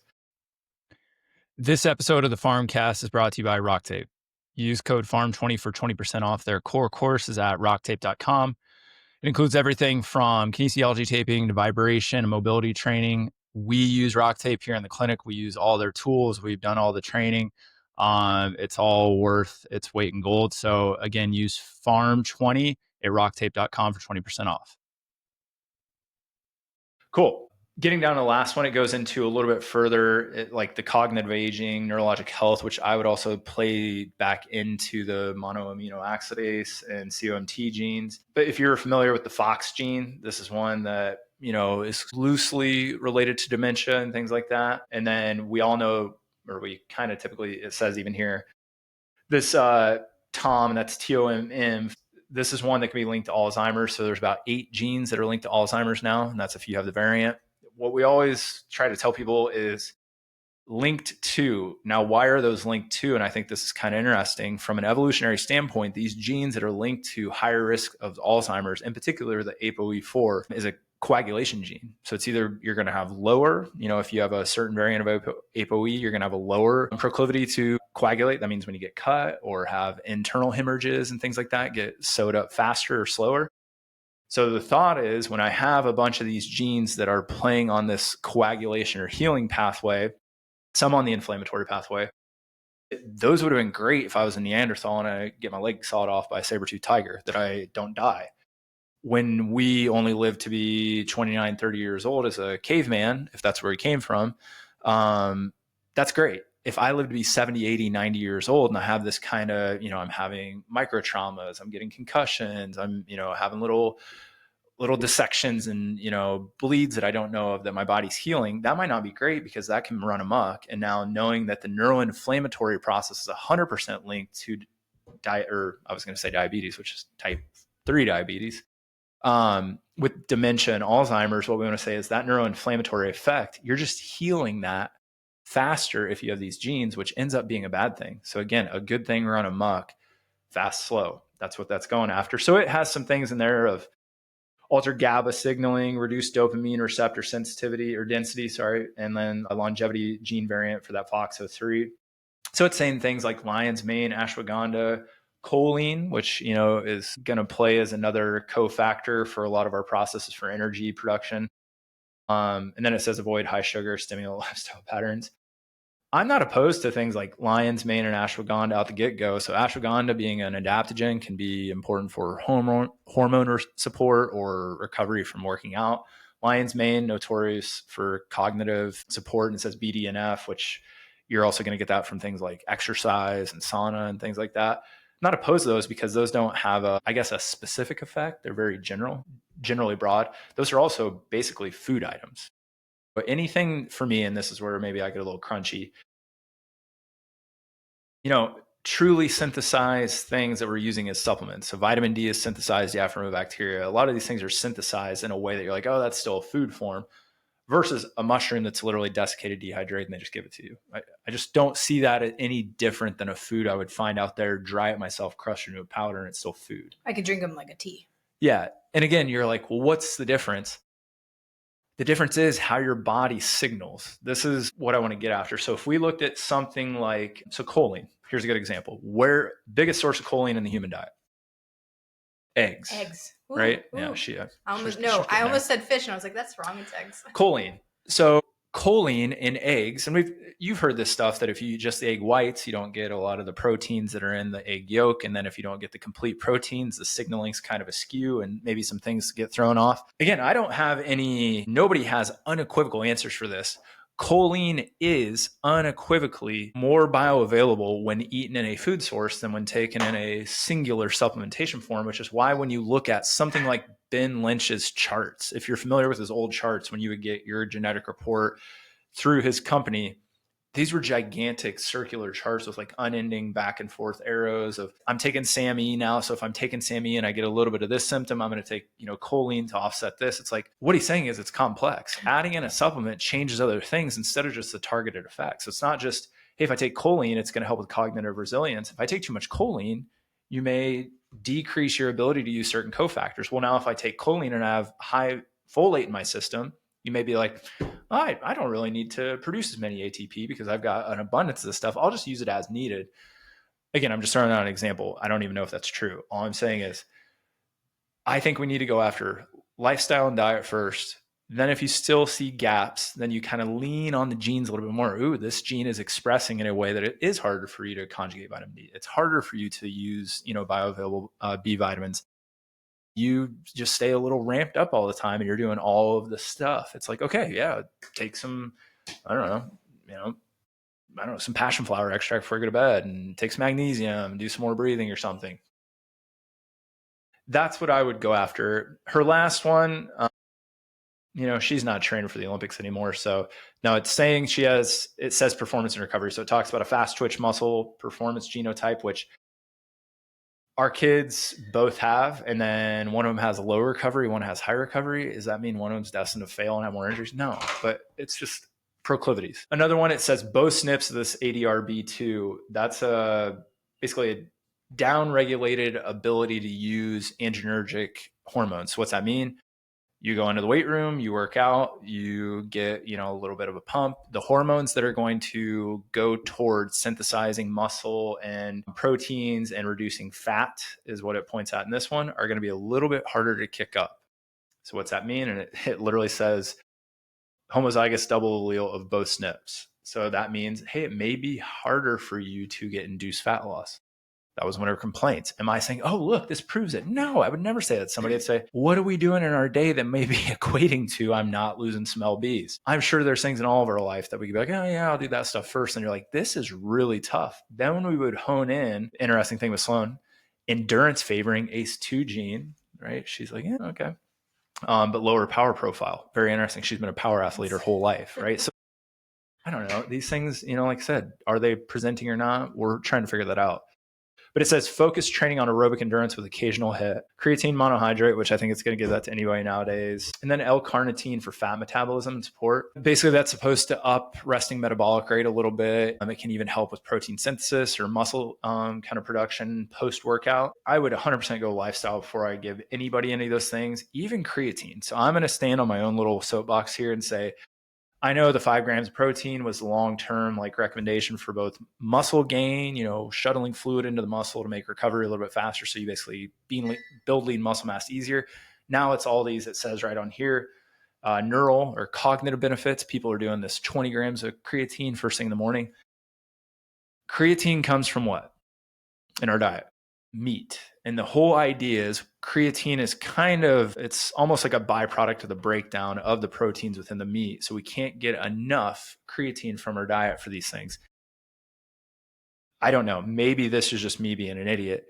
This episode of the Farmcast is brought to you by RockTape. Use code FARM20 for 20% off their core courses at rocktape.com. It includes everything from kinesiology taping to vibration and mobility training. We use RockTape here in the clinic. We use all their tools. We've done all the training. It's all worth its weight in gold. So again, use FARM20 at rocktape.com for 20% off. Cool. Getting down to the last one, it goes into a little bit further, like the cognitive aging, neurologic health, which I would also play back into the monoamino oxidase and COMT genes. But if you're familiar with the FOX gene, this is one that, is loosely related to dementia and things like that. And then we all know, or we kind of typically, it says even here, this TOM, that's TOMM, this is one that can be linked to Alzheimer's. So there's about 8 genes that are linked to Alzheimer's now, and that's if you have the variant. What we always try to tell people is linked to. Now, why are those linked to? And I think this is kind of interesting. From an evolutionary standpoint, these genes that are linked to higher risk of Alzheimer's, in particular the ApoE4, is a coagulation gene. So it's either you're going to have lower, if you have a certain variant of ApoE, you're going to have a lower proclivity to coagulate. That means when you get cut or have internal hemorrhages and things like that, get sewed up faster or slower. So the thought is when I have a bunch of these genes that are playing on this coagulation or healing pathway, some on the inflammatory pathway, those would have been great if I was a Neanderthal and I get my leg sawed off by a saber-toothed tiger, that I don't die. When we only live to be 29, 30 years old as a caveman, if that's where he came from, that's great. If I live to be 70, 80, 90 years old and I have this kind of, I'm having micro traumas, I'm getting concussions, I'm, having little dissections and, bleeds that I don't know of that my body's healing, that might not be great because that can run amok. And now knowing that the neuroinflammatory process is 100% linked to diabetes, which is type 3 diabetes. With dementia and Alzheimer's, what we want to say is that neuroinflammatory effect, you're just healing that faster if you have these genes, which ends up being a bad thing. So again, a good thing run amok, fast, slow. That's what that's going after. So it has some things in there of altered GABA signaling, reduced dopamine receptor sensitivity or density, and then a longevity gene variant for that FOXO3. So it's saying things like lion's mane, ashwagandha, choline, which, is going to play as another cofactor for a lot of our processes for energy production. And then it says avoid high sugar, stimulant lifestyle patterns. I'm not opposed to things like lion's mane and ashwagandha out the get-go. So ashwagandha being an adaptogen can be important for hormone support or recovery from working out. Lion's mane, notorious for cognitive support, and it says BDNF, which you're also going to get that from things like exercise and sauna and things like that. Not opposed to those because those don't have a specific effect. They're very generally broad. Those are also basically food items. But anything for me, and this is where maybe I get a little crunchy, truly synthesized things that we're using as supplements. So vitamin D is synthesized from a bacteria. A lot of these things are synthesized in a way that you're like, oh, that's still a food form, versus a mushroom that's literally desiccated, dehydrated, and they just give it to you. I just don't see that as any different than a food I would find out there, dry it myself, crush it into a powder, and it's still food. I could drink them like a tea. Yeah. And again, you're like, well, what's the difference? The difference is how your body signals. This is what I want to get after. So if we looked at something like, choline, here's a good example. Where biggest source of choline in the human diet? Eggs. Ooh, right? Ooh. Yeah, I almost said fish, and I was like, that's wrong. It's eggs. Choline. So choline in eggs, and you've heard this stuff that if you eat just the egg whites, you don't get a lot of the proteins that are in the egg yolk. And then if you don't get the complete proteins, the signaling's kind of askew and maybe some things get thrown off. Again, nobody has unequivocal answers for this. Choline is unequivocally more bioavailable when eaten in a food source than when taken in a singular supplementation form, which is why when you look at something like Ben Lynch's charts, if you're familiar with his old charts, when you would get your genetic report through his company, these were gigantic circular charts with like unending back and forth arrows of I'm taking SAMe now. So if I'm taking SAMe and I get a little bit of this symptom, I'm going to take, choline to offset this. It's like, what he's saying is it's complex. Adding in a supplement changes other things instead of just the targeted effects. So it's not just, hey, if I take choline, it's going to help with cognitive resilience. If I take too much choline, you may decrease your ability to use certain cofactors. Well, now if I take choline and I have high folate in my system, you may be like, I don't really need to produce as many ATP because I've got an abundance of this stuff. I'll just use it as needed. Again, I'm just throwing out an example. I don't even know if that's true. All I'm saying is I think we need to go after lifestyle and diet first. Then if you still see gaps, then you kind of lean on the genes a little bit more. Ooh, this gene is expressing in a way that it is harder for you to conjugate vitamin D. It's harder for you to use, bioavailable B vitamins. You just stay a little ramped up all the time and you're doing all of the stuff. It's like, okay, yeah, take some, some passion flower extract before you go to bed and take some magnesium and do some more breathing or something. That's what I would go after. Her last one, she's not training for the Olympics anymore. So now it's saying it says performance and recovery. So it talks about a fast twitch muscle performance genotype, which our kids both have, and then one of them has a low recovery, one has high recovery. Does that mean one of them's destined to fail and have more injuries? No, but it's just proclivities. Another one, it says Beau snips this ADRB2. That's basically a down-regulated ability to use adrenergic hormones. So what's that mean? You go into the weight room, you work out, you get, a little bit of a pump. The hormones that are going to go towards synthesizing muscle and proteins and reducing fat is what it points out in this one, are going to be a little bit harder to kick up. So what's that mean? And it literally says homozygous double allele of both SNPs. So that means, hey, it may be harder for you to get induced fat loss. That was one of her complaints. Am I saying, oh, look, this proves it? No, I would never say that. Somebody would say, what are we doing in our day that may be equating to I'm not losing some LBs? I'm sure there's things in all of our life that we could be like, oh, yeah, I'll do that stuff first. And you're like, this is really tough. Then when we would hone in, interesting thing with Sloan, endurance favoring ACE2 gene, right? She's like, yeah, okay. But lower power profile. Very interesting. She's been a power athlete her whole life, right? So I don't know. These things, like I said, are they presenting or not? We're trying to figure that out. But it says focus training on aerobic endurance with occasional hit. Creatine monohydrate, which I think it's going to give that to anybody nowadays. And then L-carnitine for fat metabolism and support. Basically, that's supposed to up resting metabolic rate a little bit. It can even help with protein synthesis or muscle kind of production post-workout. I would 100% go lifestyle before I give anybody any of those things, even creatine. So I'm going to stand on my own little soapbox here and say, I know the 5 grams of protein was long-term recommendation for both muscle gain, shuttling fluid into the muscle to make recovery a little bit faster. So you basically build lean muscle mass easier. Now it's all these, it says right on here, neural or cognitive benefits. People are doing this 20 grams of creatine first thing in the morning. Creatine comes from what in our diet? Meat. And the whole idea is creatine is it's almost like a byproduct of the breakdown of the proteins within the meat. So we can't get enough creatine from our diet for these things. I don't know. Maybe this is just me being an idiot.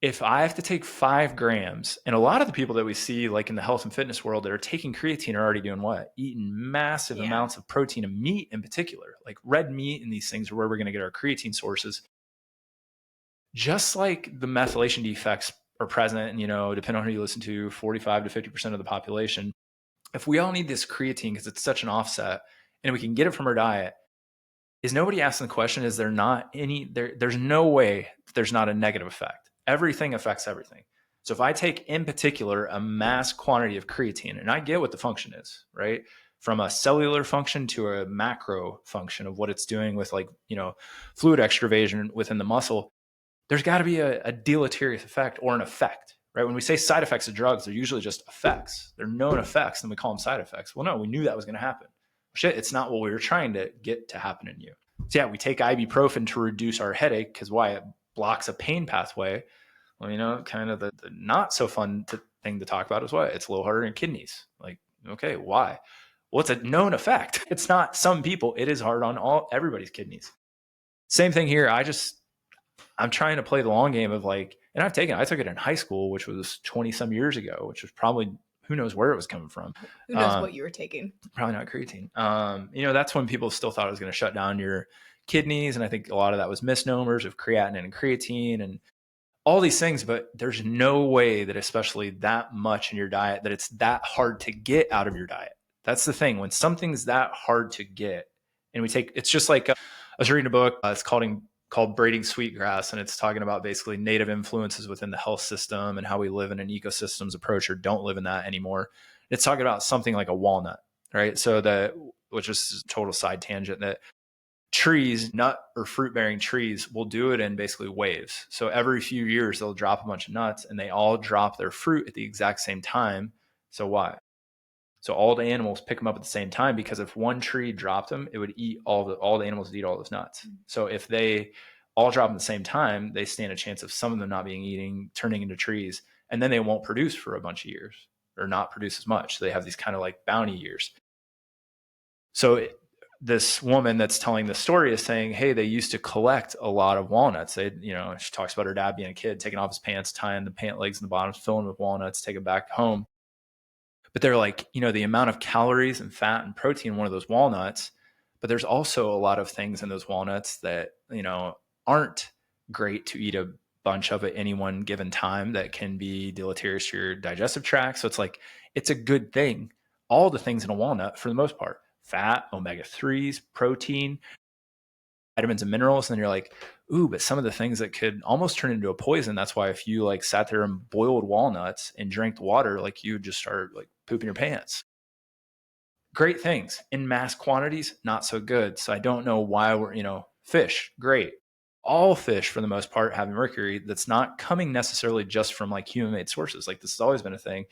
If I have to take 5 grams, and a lot of the people that we see in the health and fitness world that are taking creatine are already doing what? Eating massive amounts of protein and meat in particular. Like red meat and these things are where we're going to get our creatine sources. Just like the methylation defects are present, and, depending on who you listen to, 45 to 50% of the population, if we all need this creatine because it's such an offset and we can get it from our diet, is nobody asking the question, is there not there's no way there's not a negative effect. Everything affects everything. So if I take in particular a mass quantity of creatine, and I get what the function is, right? From a cellular function to a macro function of what it's doing with fluid extravasation within the muscle, there's got to be a deleterious effect or an effect, right? When we say side effects of drugs, they're usually just effects. They're known effects, and we call them side effects. Well, no, we knew that was going to happen. Shit, it's not what we were trying to get to happen in you. So yeah, we take ibuprofen to reduce our headache because why? It blocks a pain pathway. Well, kind of the not so fun thing to talk about is what? It's a little harder in kidneys. Okay, why? Well, it's a known effect. It's not some people. It is hard on everybody's kidneys. Same thing here. I'm trying to play the long game of and I took it in high school, which was 20 some years ago, which was probably who knows where it was coming from. Who knows what you were taking? Probably not creatine. That's when people still thought it was going to shut down your kidneys. And I think a lot of that was misnomers of creatinine and creatine and all these things, but there's no way that especially that much in your diet, that it's that hard to get out of your diet. That's the thing. When something's that hard to get, and it's just like, I was reading a book, it's called Braiding Sweetgrass, and it's talking about basically native influences within the health system and how we live in an ecosystems approach or don't live in that anymore. It's talking about something like a walnut, right? Which is a total side tangent, that trees, nut or fruit bearing trees, will do it in basically waves. So every few years they'll drop a bunch of nuts, and they all drop their fruit at the exact same time. So why? So all the animals pick them up at the same time, because if one tree dropped them, it would eat all the animals would eat all those nuts. So if they all drop them at the same time, they stand a chance of some of them not being eating, turning into trees, and then they won't produce for a bunch of years, or not produce as much. So they have these kind of like bounty years. So this woman that's telling the story is saying, hey, they used to collect a lot of walnuts. She talks about her dad being a kid, taking off his pants, tying the pant legs in the bottom, filling with walnuts, take it back home. But they're like, the amount of calories and fat and protein in one of those walnuts, but there's also a lot of things in those walnuts that, aren't great to eat a bunch of at any one given time, that can be deleterious to your digestive tract. So it's like, it's a good thing. All the things in a walnut, for the most part, fat, omega-3s, protein, vitamins and minerals. And then you're like, ooh, but some of the things that could almost turn into a poison. That's why if you like sat there and boiled walnuts and drank the water, like you would just start like pooping your pants. Great things. In mass quantities, not so good. So I don't know why fish, great. All fish for the most part have mercury that's not coming necessarily just from like human-made sources. Like this has always been a thing.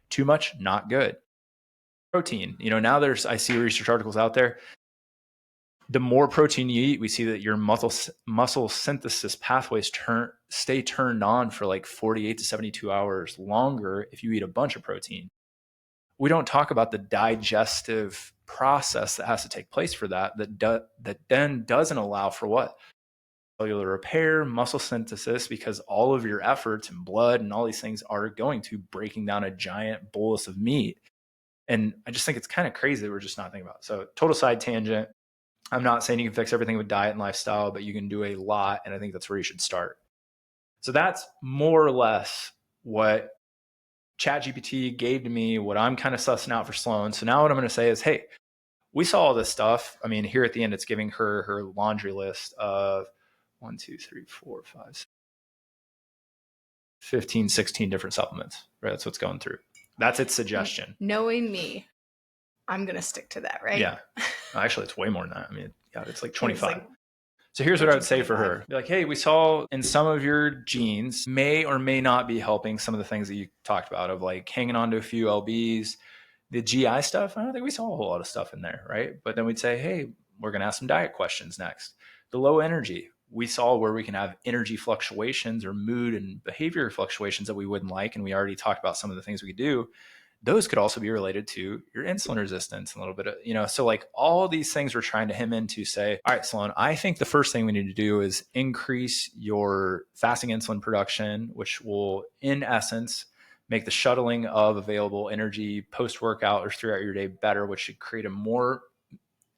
Too much, not good. Protein, now I see research articles out there. The more protein you eat, we see that your muscle synthesis pathways stay turned on for like 48 to 72 hours longer if you eat a bunch of protein. We don't talk about the digestive process that has to take place for that then doesn't allow for what? Cellular repair, muscle synthesis, because all of your efforts and blood and all these things are going to breaking down a giant bolus of meat. And I just think it's kind of crazy that we're just not thinking about it. So total side tangent. I'm not saying you can fix everything with diet and lifestyle, but you can do a lot. And I think that's where you should start. So that's more or less what ChatGPT gave to me, what I'm kind of sussing out for Sloan. So now what I'm going to say is, hey, we saw all this stuff. I mean, here at the end, it's giving her laundry list of 1, 2, 3, 4, 5, 15, 16 different supplements, right? That's what's going through. That's its suggestion. Knowing me, I'm going to stick to that, right? Yeah. Actually, it's way more than that. I mean, yeah, it's like 25. So here's what I would say for her. Be like, hey, we saw in some of your genes may or may not be helping some of the things that you talked about of like hanging on to a few LBs, the GI stuff. I don't think we saw a whole lot of stuff in there, right? But then we'd say, hey, we're going to ask some diet questions next. The low energy, we saw where we can have energy fluctuations or mood and behavior fluctuations that we wouldn't like. And we already talked about some of the things we could do. Those could also be related to your insulin resistance and a little bit of, so like all these things we're trying to hem into say, all right, Sloan, I think the first thing we need to do is increase your fasting insulin production, which will in essence make the shuttling of available energy post-workout or throughout your day better, which should create a more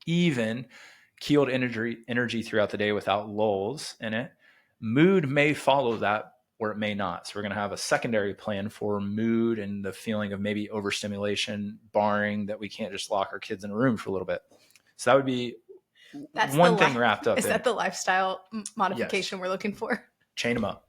even keeled energy throughout the day without lulls in it. Mood may follow that, or it may not. So we're going to have a secondary plan for mood and the feeling of maybe overstimulation, barring that we can't just lock our kids in a room for a little bit. So that would be one thing wrapped up. Is that the lifestyle modification we're looking for? Chain them up.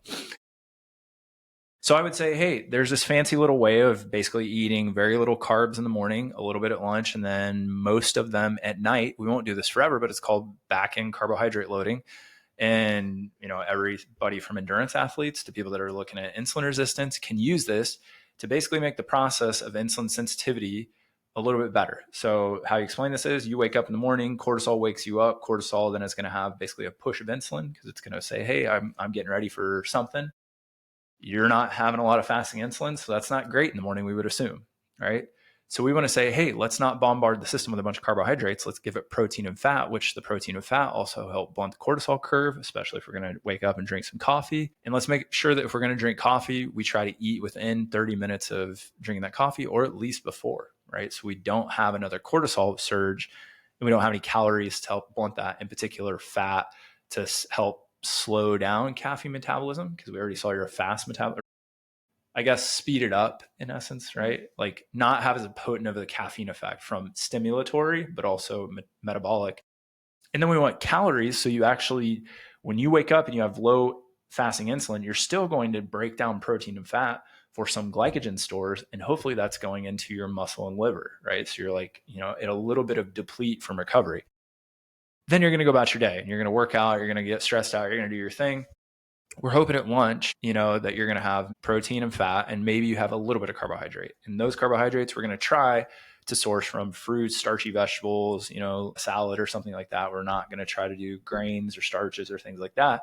So I would say, hey, there's this fancy little way of basically eating very little carbs in the morning, a little bit at lunch, and then most of them at night. We won't do this forever, but it's called back-end carbohydrate loading. And, everybody from endurance athletes to people that are looking at insulin resistance can use this to basically make the process of insulin sensitivity a little bit better. So how you explain this is you wake up in the morning, cortisol wakes you up. Cortisol then is going to have basically a push of insulin because it's going to say, hey, I'm getting ready for something. You're not having a lot of fasting insulin, so that's not great in the morning, we would assume, right? So we want to say, hey, let's not bombard the system with a bunch of carbohydrates. Let's give it protein and fat, which the protein and fat also help blunt the cortisol curve, especially if we're going to wake up and drink some coffee. And let's make sure that if we're going to drink coffee, we try to eat within 30 minutes of drinking that coffee, or at least before, right? So we don't have another cortisol surge and we don't have any calories to help blunt that, in particular fat to help slow down caffeine metabolism, because we already saw you're a fast metabolist. I guess speed it up in essence, right? Like not have as potent of a caffeine effect from stimulatory, but also metabolic. And then we want calories. So you actually, when you wake up and you have low fasting insulin, you're still going to break down protein and fat for some glycogen stores. And hopefully that's going into your muscle and liver, right? So you're like, in a little bit of deplete from recovery. Then you're going to go about your day and you're going to work out, you're going to get stressed out, you're going to do your thing. We're hoping at lunch, that you're going to have protein and fat, and maybe you have a little bit of carbohydrate. And those carbohydrates we're going to try to source from fruits, starchy vegetables, salad or something like that. We're not going to try to do grains or starches or things like that.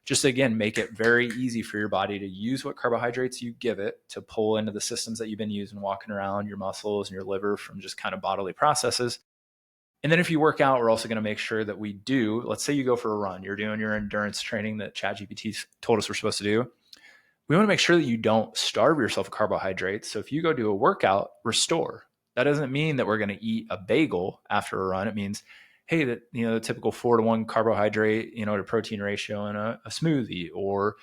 Just again, make it very easy for your body to use what carbohydrates you give it to pull into the systems that you've been using, walking around, your muscles and your liver from just kind of bodily processes. And then if you work out, we're also going to make sure that we do, let's say you go for a run, you're doing your endurance training that ChatGPT told us we're supposed to do. We want to make sure that you don't starve yourself of carbohydrates. So if you go do a workout, restore. That doesn't mean that we're going to eat a bagel after a run. It means, hey, that, the typical 4-to-1 carbohydrate, to protein ratio in a smoothie, or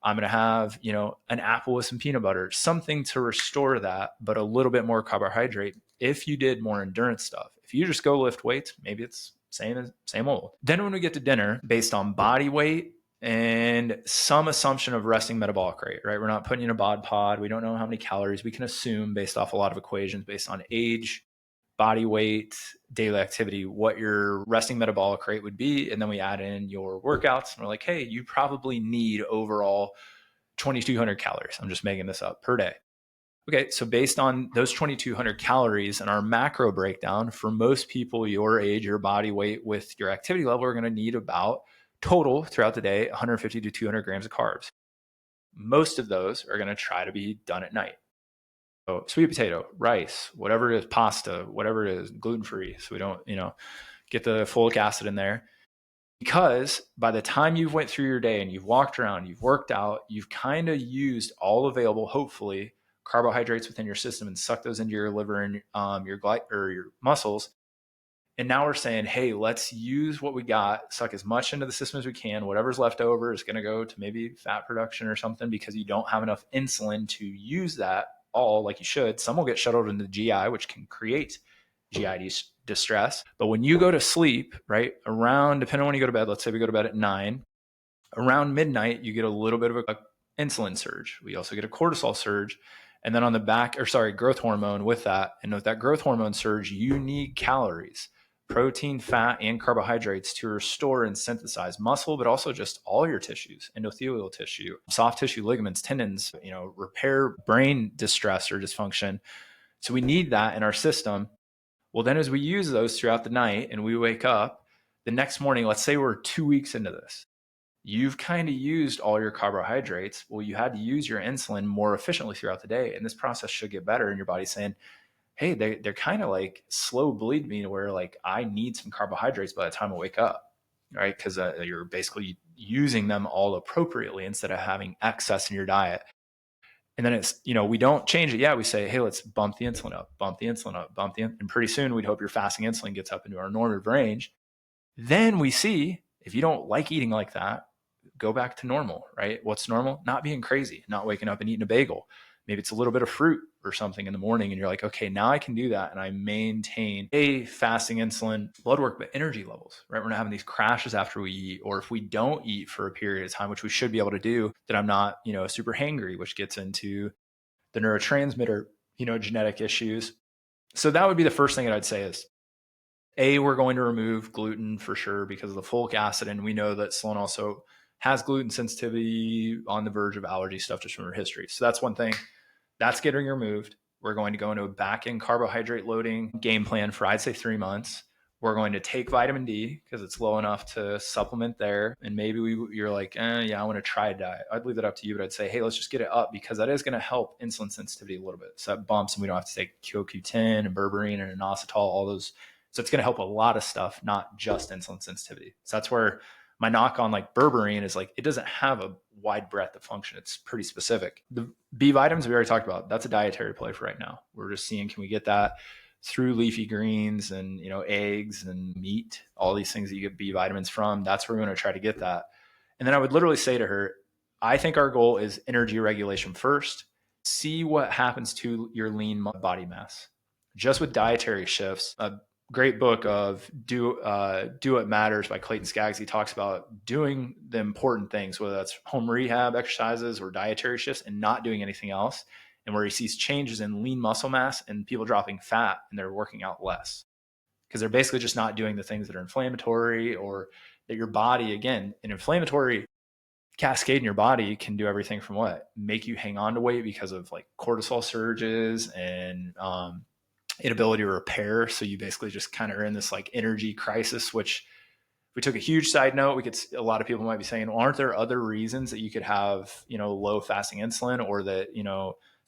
I'm going to have, an apple with some peanut butter, something to restore that, but a little bit more carbohydrate. If you did more endurance stuff, if you just go lift weights, maybe it's same old. Then when we get to dinner, based on body weight and some assumption of resting metabolic rate, right? We're not putting in a bod pod. We don't know how many calories. We can assume based off a lot of equations, based on age, body weight, daily activity, what your resting metabolic rate would be. And then we add in your workouts and we're like, hey, you probably need overall 2,200 calories. I'm just making this up per day. Okay, so based on those 2,200 calories and our macro breakdown, for most people your age, your body weight with your activity level, are going to need about total throughout the day 150 to 200 grams of carbs. Most of those are going to try to be done at night. So sweet potato, rice, whatever it is, pasta, whatever it is, gluten-free, so we don't, get the folic acid in there. Because by the time you've went through your day and you've walked around, you've worked out, you've kind of used all available, hopefully, carbohydrates within your system and suck those into your liver and your muscles. And now we're saying, hey, let's use what we got, suck as much into the system as we can. Whatever's left over is going to go to maybe fat production or something, because you don't have enough insulin to use that all like you should. Some will get shuttled into the GI, which can create GI distress. But when you go to sleep, right, around, depending on when you go to bed, let's say we go to bed at 9, around midnight, you get a little bit of a insulin surge. We also get a cortisol surge. And then on the growth hormone with that. And with that growth hormone surge, you need calories, protein, fat, and carbohydrates to restore and synthesize muscle, but also just all your tissues, endothelial tissue, soft tissue, ligaments, tendons, repair brain distress or dysfunction. So we need that in our system. Well, then as we use those throughout the night and we wake up the next morning, let's say we're 2 weeks into this, you've kind of used all your carbohydrates. Well, you had to use your insulin more efficiently throughout the day. And this process should get better. And your body's saying, hey, they're kind of like slow bleed me to where like I need some carbohydrates by the time I wake up, right? Because you're basically using them all appropriately instead of having excess in your diet. And then it's, we don't change it. Yeah, we say, hey, let's bump the insulin up, and pretty soon we'd hope your fasting insulin gets up into our normative range. Then we see, if you don't like eating like that, go back to normal, right? What's normal? Not being crazy, not waking up and eating a bagel. Maybe it's a little bit of fruit or something in the morning. And you're like, okay, now I can do that. And I maintain a fasting insulin, blood work, but energy levels, right? We're not having these crashes after we eat, or if we don't eat for a period of time, which we should be able to do, that I'm not, super hangry, which gets into the neurotransmitter, genetic issues. So that would be the first thing that I'd say is, we're going to remove gluten for sure because of the folic acid. And we know that Sloan also has gluten sensitivity, on the verge of allergy stuff just from her history. So that's one thing. That's getting removed. We're going to go into a back-end carbohydrate loading game plan for, I'd say, 3 months. We're going to take vitamin D because it's low enough to supplement there. And maybe you're like, yeah, I want to try a diet. I'd leave that up to you, but I'd say, hey, let's just get it up because that is going to help insulin sensitivity a little bit. So that bumps and we don't have to take CoQ10 and berberine and inositol, all those. So it's going to help a lot of stuff, not just insulin sensitivity. So that's where my knock on like berberine is like, it doesn't have a wide breadth of function. It's pretty specific. The B vitamins we already talked about, that's a dietary play for right now. We're just seeing, can we get that through leafy greens and, eggs and meat, all these things that you get B vitamins from. That's where we're going to try to get that. And then I would literally say to her, I think our goal is energy regulation first. See what happens to your lean body mass. Just with dietary shifts, a great book of Do What Matters by Clayton Skaggs. He talks about doing the important things, whether that's home rehab exercises or dietary shifts, and not doing anything else. And where he sees changes in lean muscle mass and people dropping fat and they're working out less because they're basically just not doing the things that are inflammatory, or that your body, again, an inflammatory cascade in your body can do everything from what? Make you hang on to weight because of like cortisol surges and inability to repair. So you basically just kind of are in this like energy crisis, which if we took a huge side note, a lot of people might be saying, well, aren't there other reasons that you could have, low fasting insulin, or that,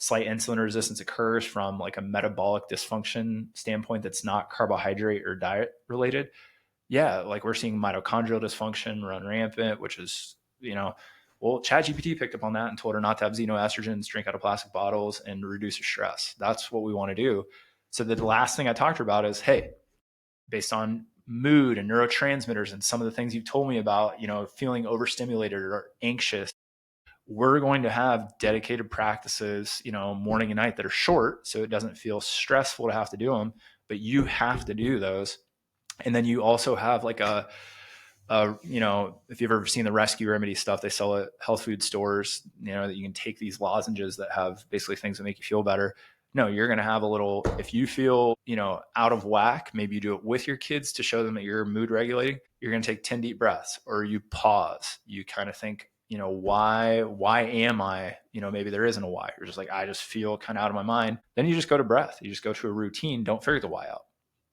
slight insulin resistance occurs from like a metabolic dysfunction standpoint that's not carbohydrate or diet related? Yeah, like we're seeing mitochondrial dysfunction run rampant, which is, well, ChatGPT picked up on that and told her not to have xenoestrogens, drink out of plastic bottles, and reduce her stress. That's what we want to do. So the last thing I talked to her about is, hey, based on mood and neurotransmitters and some of the things you've told me about, feeling overstimulated or anxious, we're going to have dedicated practices, morning and night, that are short. So it doesn't feel stressful to have to do them, but you have to do those. And then you also have like if you've ever seen the Rescue Remedy stuff they sell at health food stores, that you can take these lozenges that have basically things that make you feel better. No, you're going to have a little, if you feel, out of whack, maybe you do it with your kids to show them that you're mood regulating. You're going to take 10 deep breaths, or you pause. You kind of think, why am I, maybe there isn't a why. You're just like, I just feel kind of out of my mind. Then you just go to breath. You just go to a routine. Don't figure the why out.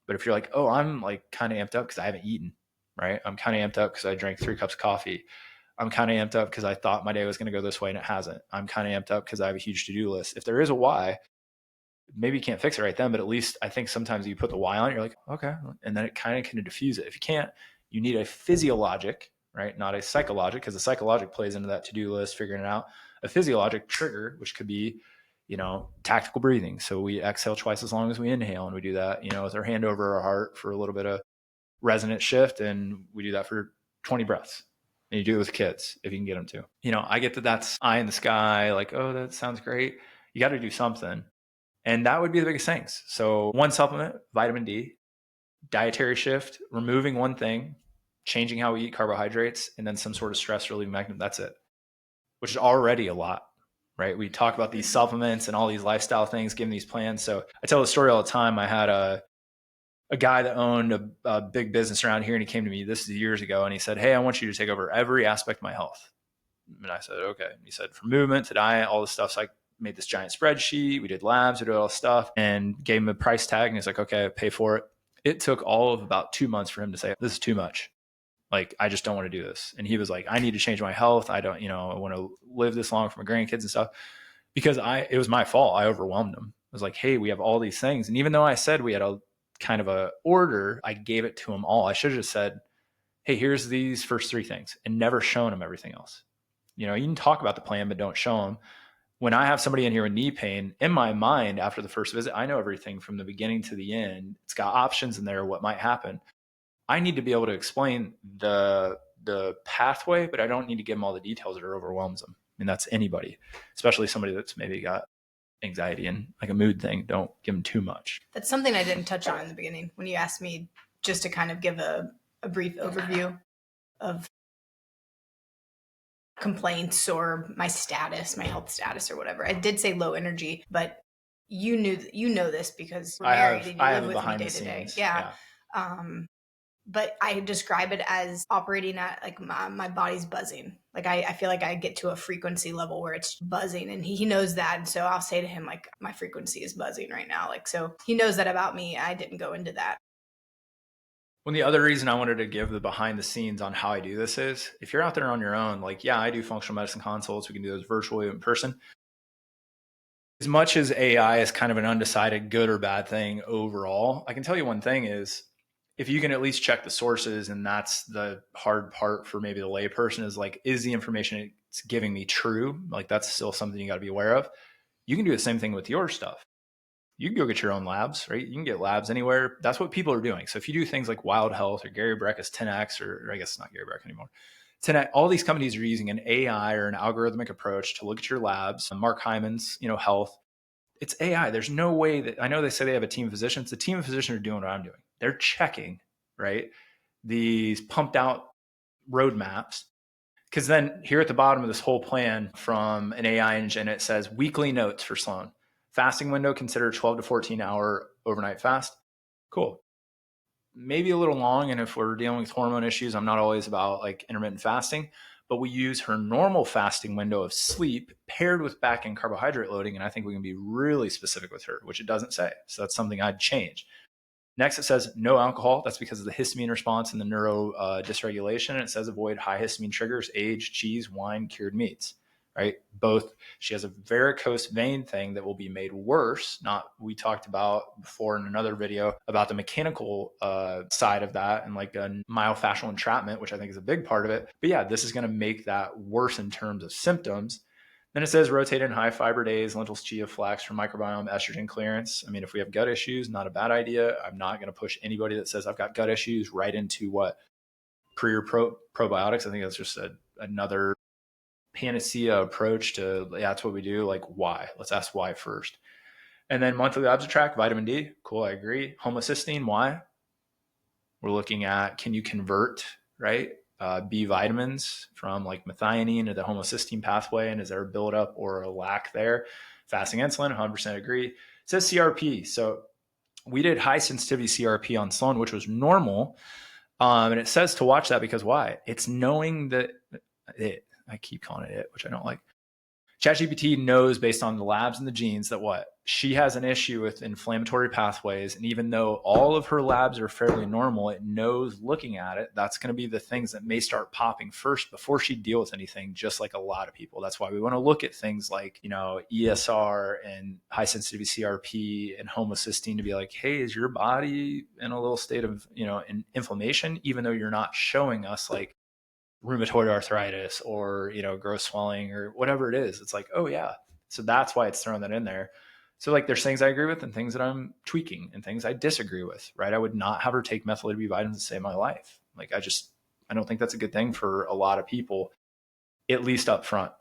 But if you're like, oh, I'm like kind of amped up because I haven't eaten, right? I'm kind of amped up because I drank 3 cups of coffee. I'm kind of amped up because I thought my day was going to go this way and it hasn't. I'm kind of amped up because I have a huge to-do list. If there is a why, maybe you can't fix it right then, but at least I think sometimes you put the why on it, you're like, okay. And then it kind of can diffuse it. If you can't, you need a physiologic, right? Not a psychologic, because the psychologic plays into that to-do list, figuring it out. A physiologic trigger, which could be, tactical breathing. So we exhale twice as long as we inhale, and we do that, with our hand over our heart for a little bit of resonant shift. And we do that for 20 breaths. And you do it with kids if you can get them to. I get that that's eye in the sky, like, oh, that sounds great. You got to do something. And that would be the biggest things. So one supplement, vitamin D, dietary shift, removing one thing, changing how we eat carbohydrates, and then some sort of stress relieving mechanism. That's it, which is already a lot, right? We talk about these supplements and all these lifestyle things, giving these plans. So I tell the story all the time. I had a guy that owned a big business around here, and he came to me, this is years ago, and he said, hey, I want you to take over every aspect of my health. And I said, okay. And he said, from movement to diet, all this stuff. So I made this giant spreadsheet. We did labs, we did all this stuff, and gave him a price tag. And he's like, okay, pay for it. It took all of about 2 months for him to say, this is too much. Like, I just don't want to do this. And he was like, I need to change my health. I don't, I want to live this long for my grandkids and stuff, because it was my fault. I overwhelmed him. I was like, hey, we have all these things. And even though I said we had a kind of a order, I gave it to him all. I should have just said, hey, here's these first 3 things, and never shown him everything else. You can talk about the plan, but don't show them. When I have somebody in here with knee pain, in my mind, after the first visit, I know everything from the beginning to the end. It's got options in there, what might happen. I need to be able to explain the pathway, but I don't need to give them all the details that overwhelms them. I mean, that's anybody, especially somebody that's maybe got anxiety and like a mood thing. Don't give them too much. That's something I didn't touch on in the beginning when you asked me just to kind of give a brief overview of complaints or my status, my health status or whatever. I did say low energy, but you know this because we're married and you live with me day to day. Yeah. But I describe it as operating at like my body's buzzing. Like I feel like I get to a frequency level where it's buzzing, and he knows that. And so I'll say to him, like, my frequency is buzzing right now. Like, so he knows that about me. I didn't go into that. Well, the other reason I wanted to give the behind the scenes on how I do this is if you're out there on your own, like, yeah, I do functional medicine consults. We can do those virtually in person. As much as AI is kind of an undecided good or bad thing overall, I can tell you one thing is if you can at least check the sources, and that's the hard part for maybe the layperson is like, is the information it's giving me true? Like that's still something you got to be aware of. You can do the same thing with your stuff. You can go get your own labs, right? You can get labs anywhere. That's what people are doing. So if you do things like Wild Health or Gary Brecka's 10X, or I guess it's not Gary Brecka anymore, 10X, all these companies are using an AI or an algorithmic approach to look at your labs. Mark Hyman's, Health. It's AI. There's no way that, I know they say they have a team of physicians. The team of physicians are doing what I'm doing. They're checking, right, these pumped out roadmaps. Because then here at the bottom of this whole plan from an AI engine, it says weekly notes for Sloan. Fasting window, consider 12 to 14 hour overnight fast. Cool. Maybe a little long. And if we're dealing with hormone issues, I'm not always about like intermittent fasting, but we use her normal fasting window of sleep paired with back end carbohydrate loading. And I think we can be really specific with her, which it doesn't say. So that's something I'd change. Next, it says no alcohol. That's because of the histamine response and the neuro dysregulation. And it says avoid high histamine triggers, aged, cheese, wine, cured meats, right? Both. She has a varicose vein thing that will be made worse. We talked about before in another video about the mechanical side of that and like a myofascial entrapment, which I think is a big part of it. But yeah, this is going to make that worse in terms of symptoms. Then it says rotate in high fiber days, lentils, chia, flax for microbiome estrogen clearance. I mean, if we have gut issues, not a bad idea. I'm not going to push anybody that says I've got gut issues right into what pre or probiotics. I think that's just another panacea approach to, yeah, that's what we do. Like why? Let's ask why first. And then monthly labs track, vitamin D. Cool, I agree. Homocysteine, why? We're looking at, can you convert, right? B vitamins from like methionine to the homocysteine pathway, and is there a buildup or a lack there? Fasting insulin, 100% agree. It says CRP. So we did high sensitivity CRP on Sloan, which was normal. And it says to watch that because why? It's knowing that I keep calling it, which I don't like. ChatGPT knows based on the labs and the genes that what? She has an issue with inflammatory pathways. And even though all of her labs are fairly normal, it knows looking at it, that's going to be the things that may start popping first before she deals with anything, just like a lot of people. That's why we want to look at things like, ESR and high sensitivity CRP and homocysteine to be like, hey, is your body in a little state of, inflammation, even though you're not showing us like rheumatoid arthritis or gross swelling or whatever it is. It's like, oh yeah, so that's why it's throwing that in there. So like there's things I agree with and things that I'm tweaking and things I disagree with, right? I would not have her take methylated B vitamins to save my life. Like I don't think that's a good thing for a lot of people, at least up front,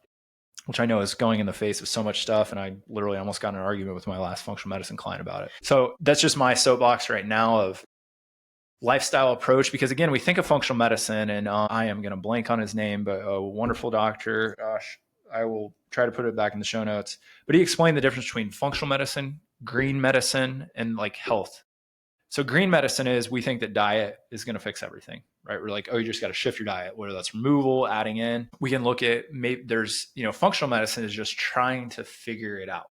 which I know is going in the face of so much stuff. And I literally almost got in an argument with my last functional medicine client about it. So that's just my soapbox right now of lifestyle approach, because again, we think of functional medicine, and I am going to blank on his name, but a wonderful doctor. Gosh, I will try to put it back in the show notes. But he explained the difference between functional medicine, green medicine, and like health. So green medicine is we think that diet is going to fix everything, right? We're like, oh, you just got to shift your diet, whether that's removal, adding in. We can look at maybe there's, functional medicine is just trying to figure it out.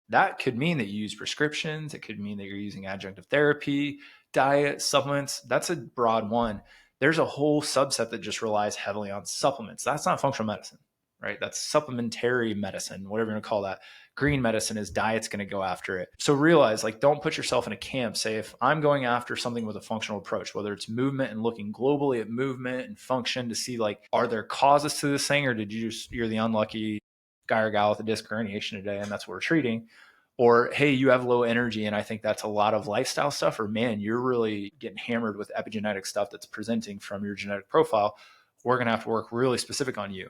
That could mean that you use prescriptions. It could mean that you're using adjunctive therapy, diet, supplements. That's a broad one. There's a whole subset that just relies heavily on supplements. That's not functional medicine, right? That's supplementary medicine, whatever you want to call that. Green medicine is diet's going to go after it. So realize, like, don't put yourself in a camp. Say, if I'm going after something with a functional approach, whether it's movement and looking globally at movement and function to see, like, are there causes to this thing, or you're the unlucky guy or gal with a disc herniation today and that's what we're treating? Or, hey, you have low energy and I think that's a lot of lifestyle stuff, or man, you're really getting hammered with epigenetic stuff that's presenting from your genetic profile. We're going to have to work really specific on you.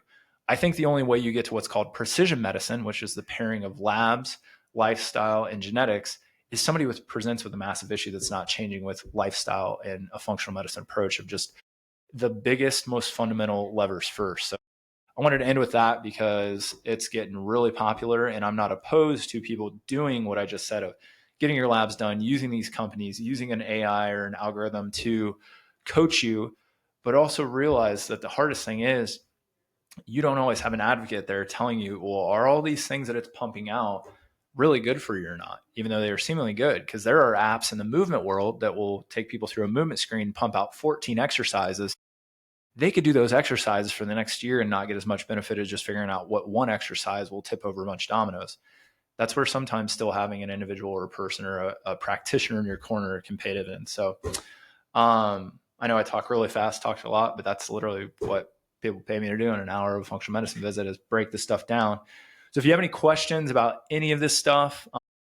I think the only way you get to what's called precision medicine, which is the pairing of labs, lifestyle, and genetics, is somebody who presents with a massive issue that's not changing with lifestyle and a functional medicine approach of just the biggest, most fundamental levers first. So I wanted to end with that because it's getting really popular, and I'm not opposed to people doing what I just said of getting your labs done, using these companies, using an AI or an algorithm to coach you, but also realize that the hardest thing is you don't always have an advocate there telling you, well, are all these things that it's pumping out, really good for you or not, even though they are seemingly good. Because there are apps in the movement world that will take people through a movement screen, pump out 14 exercises. They could do those exercises for the next year and not get as much benefit as just figuring out what one exercise will tip over a bunch of dominoes. That's where sometimes still having an individual or a person or a practitioner in your corner can pay dividends. So I know I talk really fast, talked a lot, but that's literally what people pay me to do in an hour of a functional medicine visit, is break this stuff down. So if you have any questions about any of this stuff,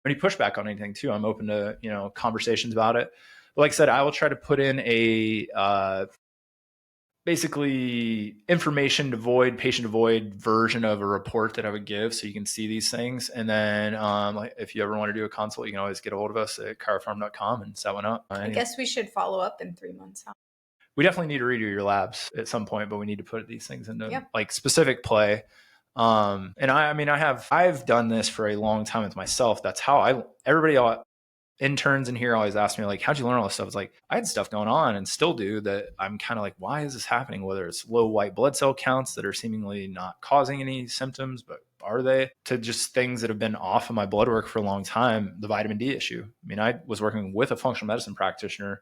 any pushback on anything too, I'm open to, conversations about it. But like I said, I will try to put in a basically information devoid, patient devoid version of a report that I would give so you can see these things. And then if you ever want to do a consult, you can always get a hold of us at chirofarm.com and set one up. I guess we should follow up in 3 months. Huh? We definitely need to redo your labs at some point, but we need to put these things into like specific play. And I've done this for a long time with myself. That's how everybody interns in here always ask me, like, how'd you learn all this stuff? It's like, I had stuff going on and still do that. I'm kind of like, why is this happening? Whether it's low white blood cell counts that are seemingly not causing any symptoms, but are they, to just things that have been off of my blood work for a long time, the vitamin D issue. I mean, I was working with a functional medicine practitioner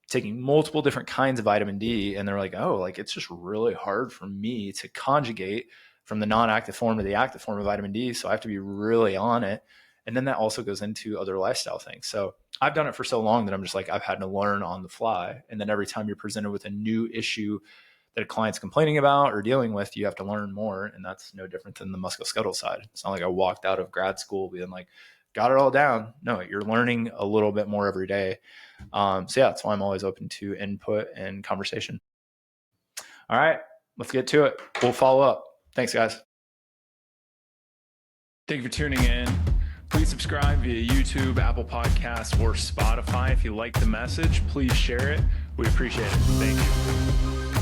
taking multiple different kinds of vitamin D. And they're like, oh, like, it's just really hard for me to conjugate from the non-active form to the active form of vitamin D. So I have to be really on it. And then that also goes into other lifestyle things. So I've done it for so long that I'm just like, I've had to learn on the fly. And then every time you're presented with a new issue that a client's complaining about or dealing with, you have to learn more. And that's no different than the musculoskeletal side. It's not like I walked out of grad school being like, got it all down. No, you're learning a little bit more every day. So yeah, that's why I'm always open to input and conversation. All right, let's get to it. We'll follow up. Thanks, guys. Thank you for tuning in. Please subscribe via YouTube, Apple Podcasts, or Spotify. If you like the message, please share it. We appreciate it. Thank you.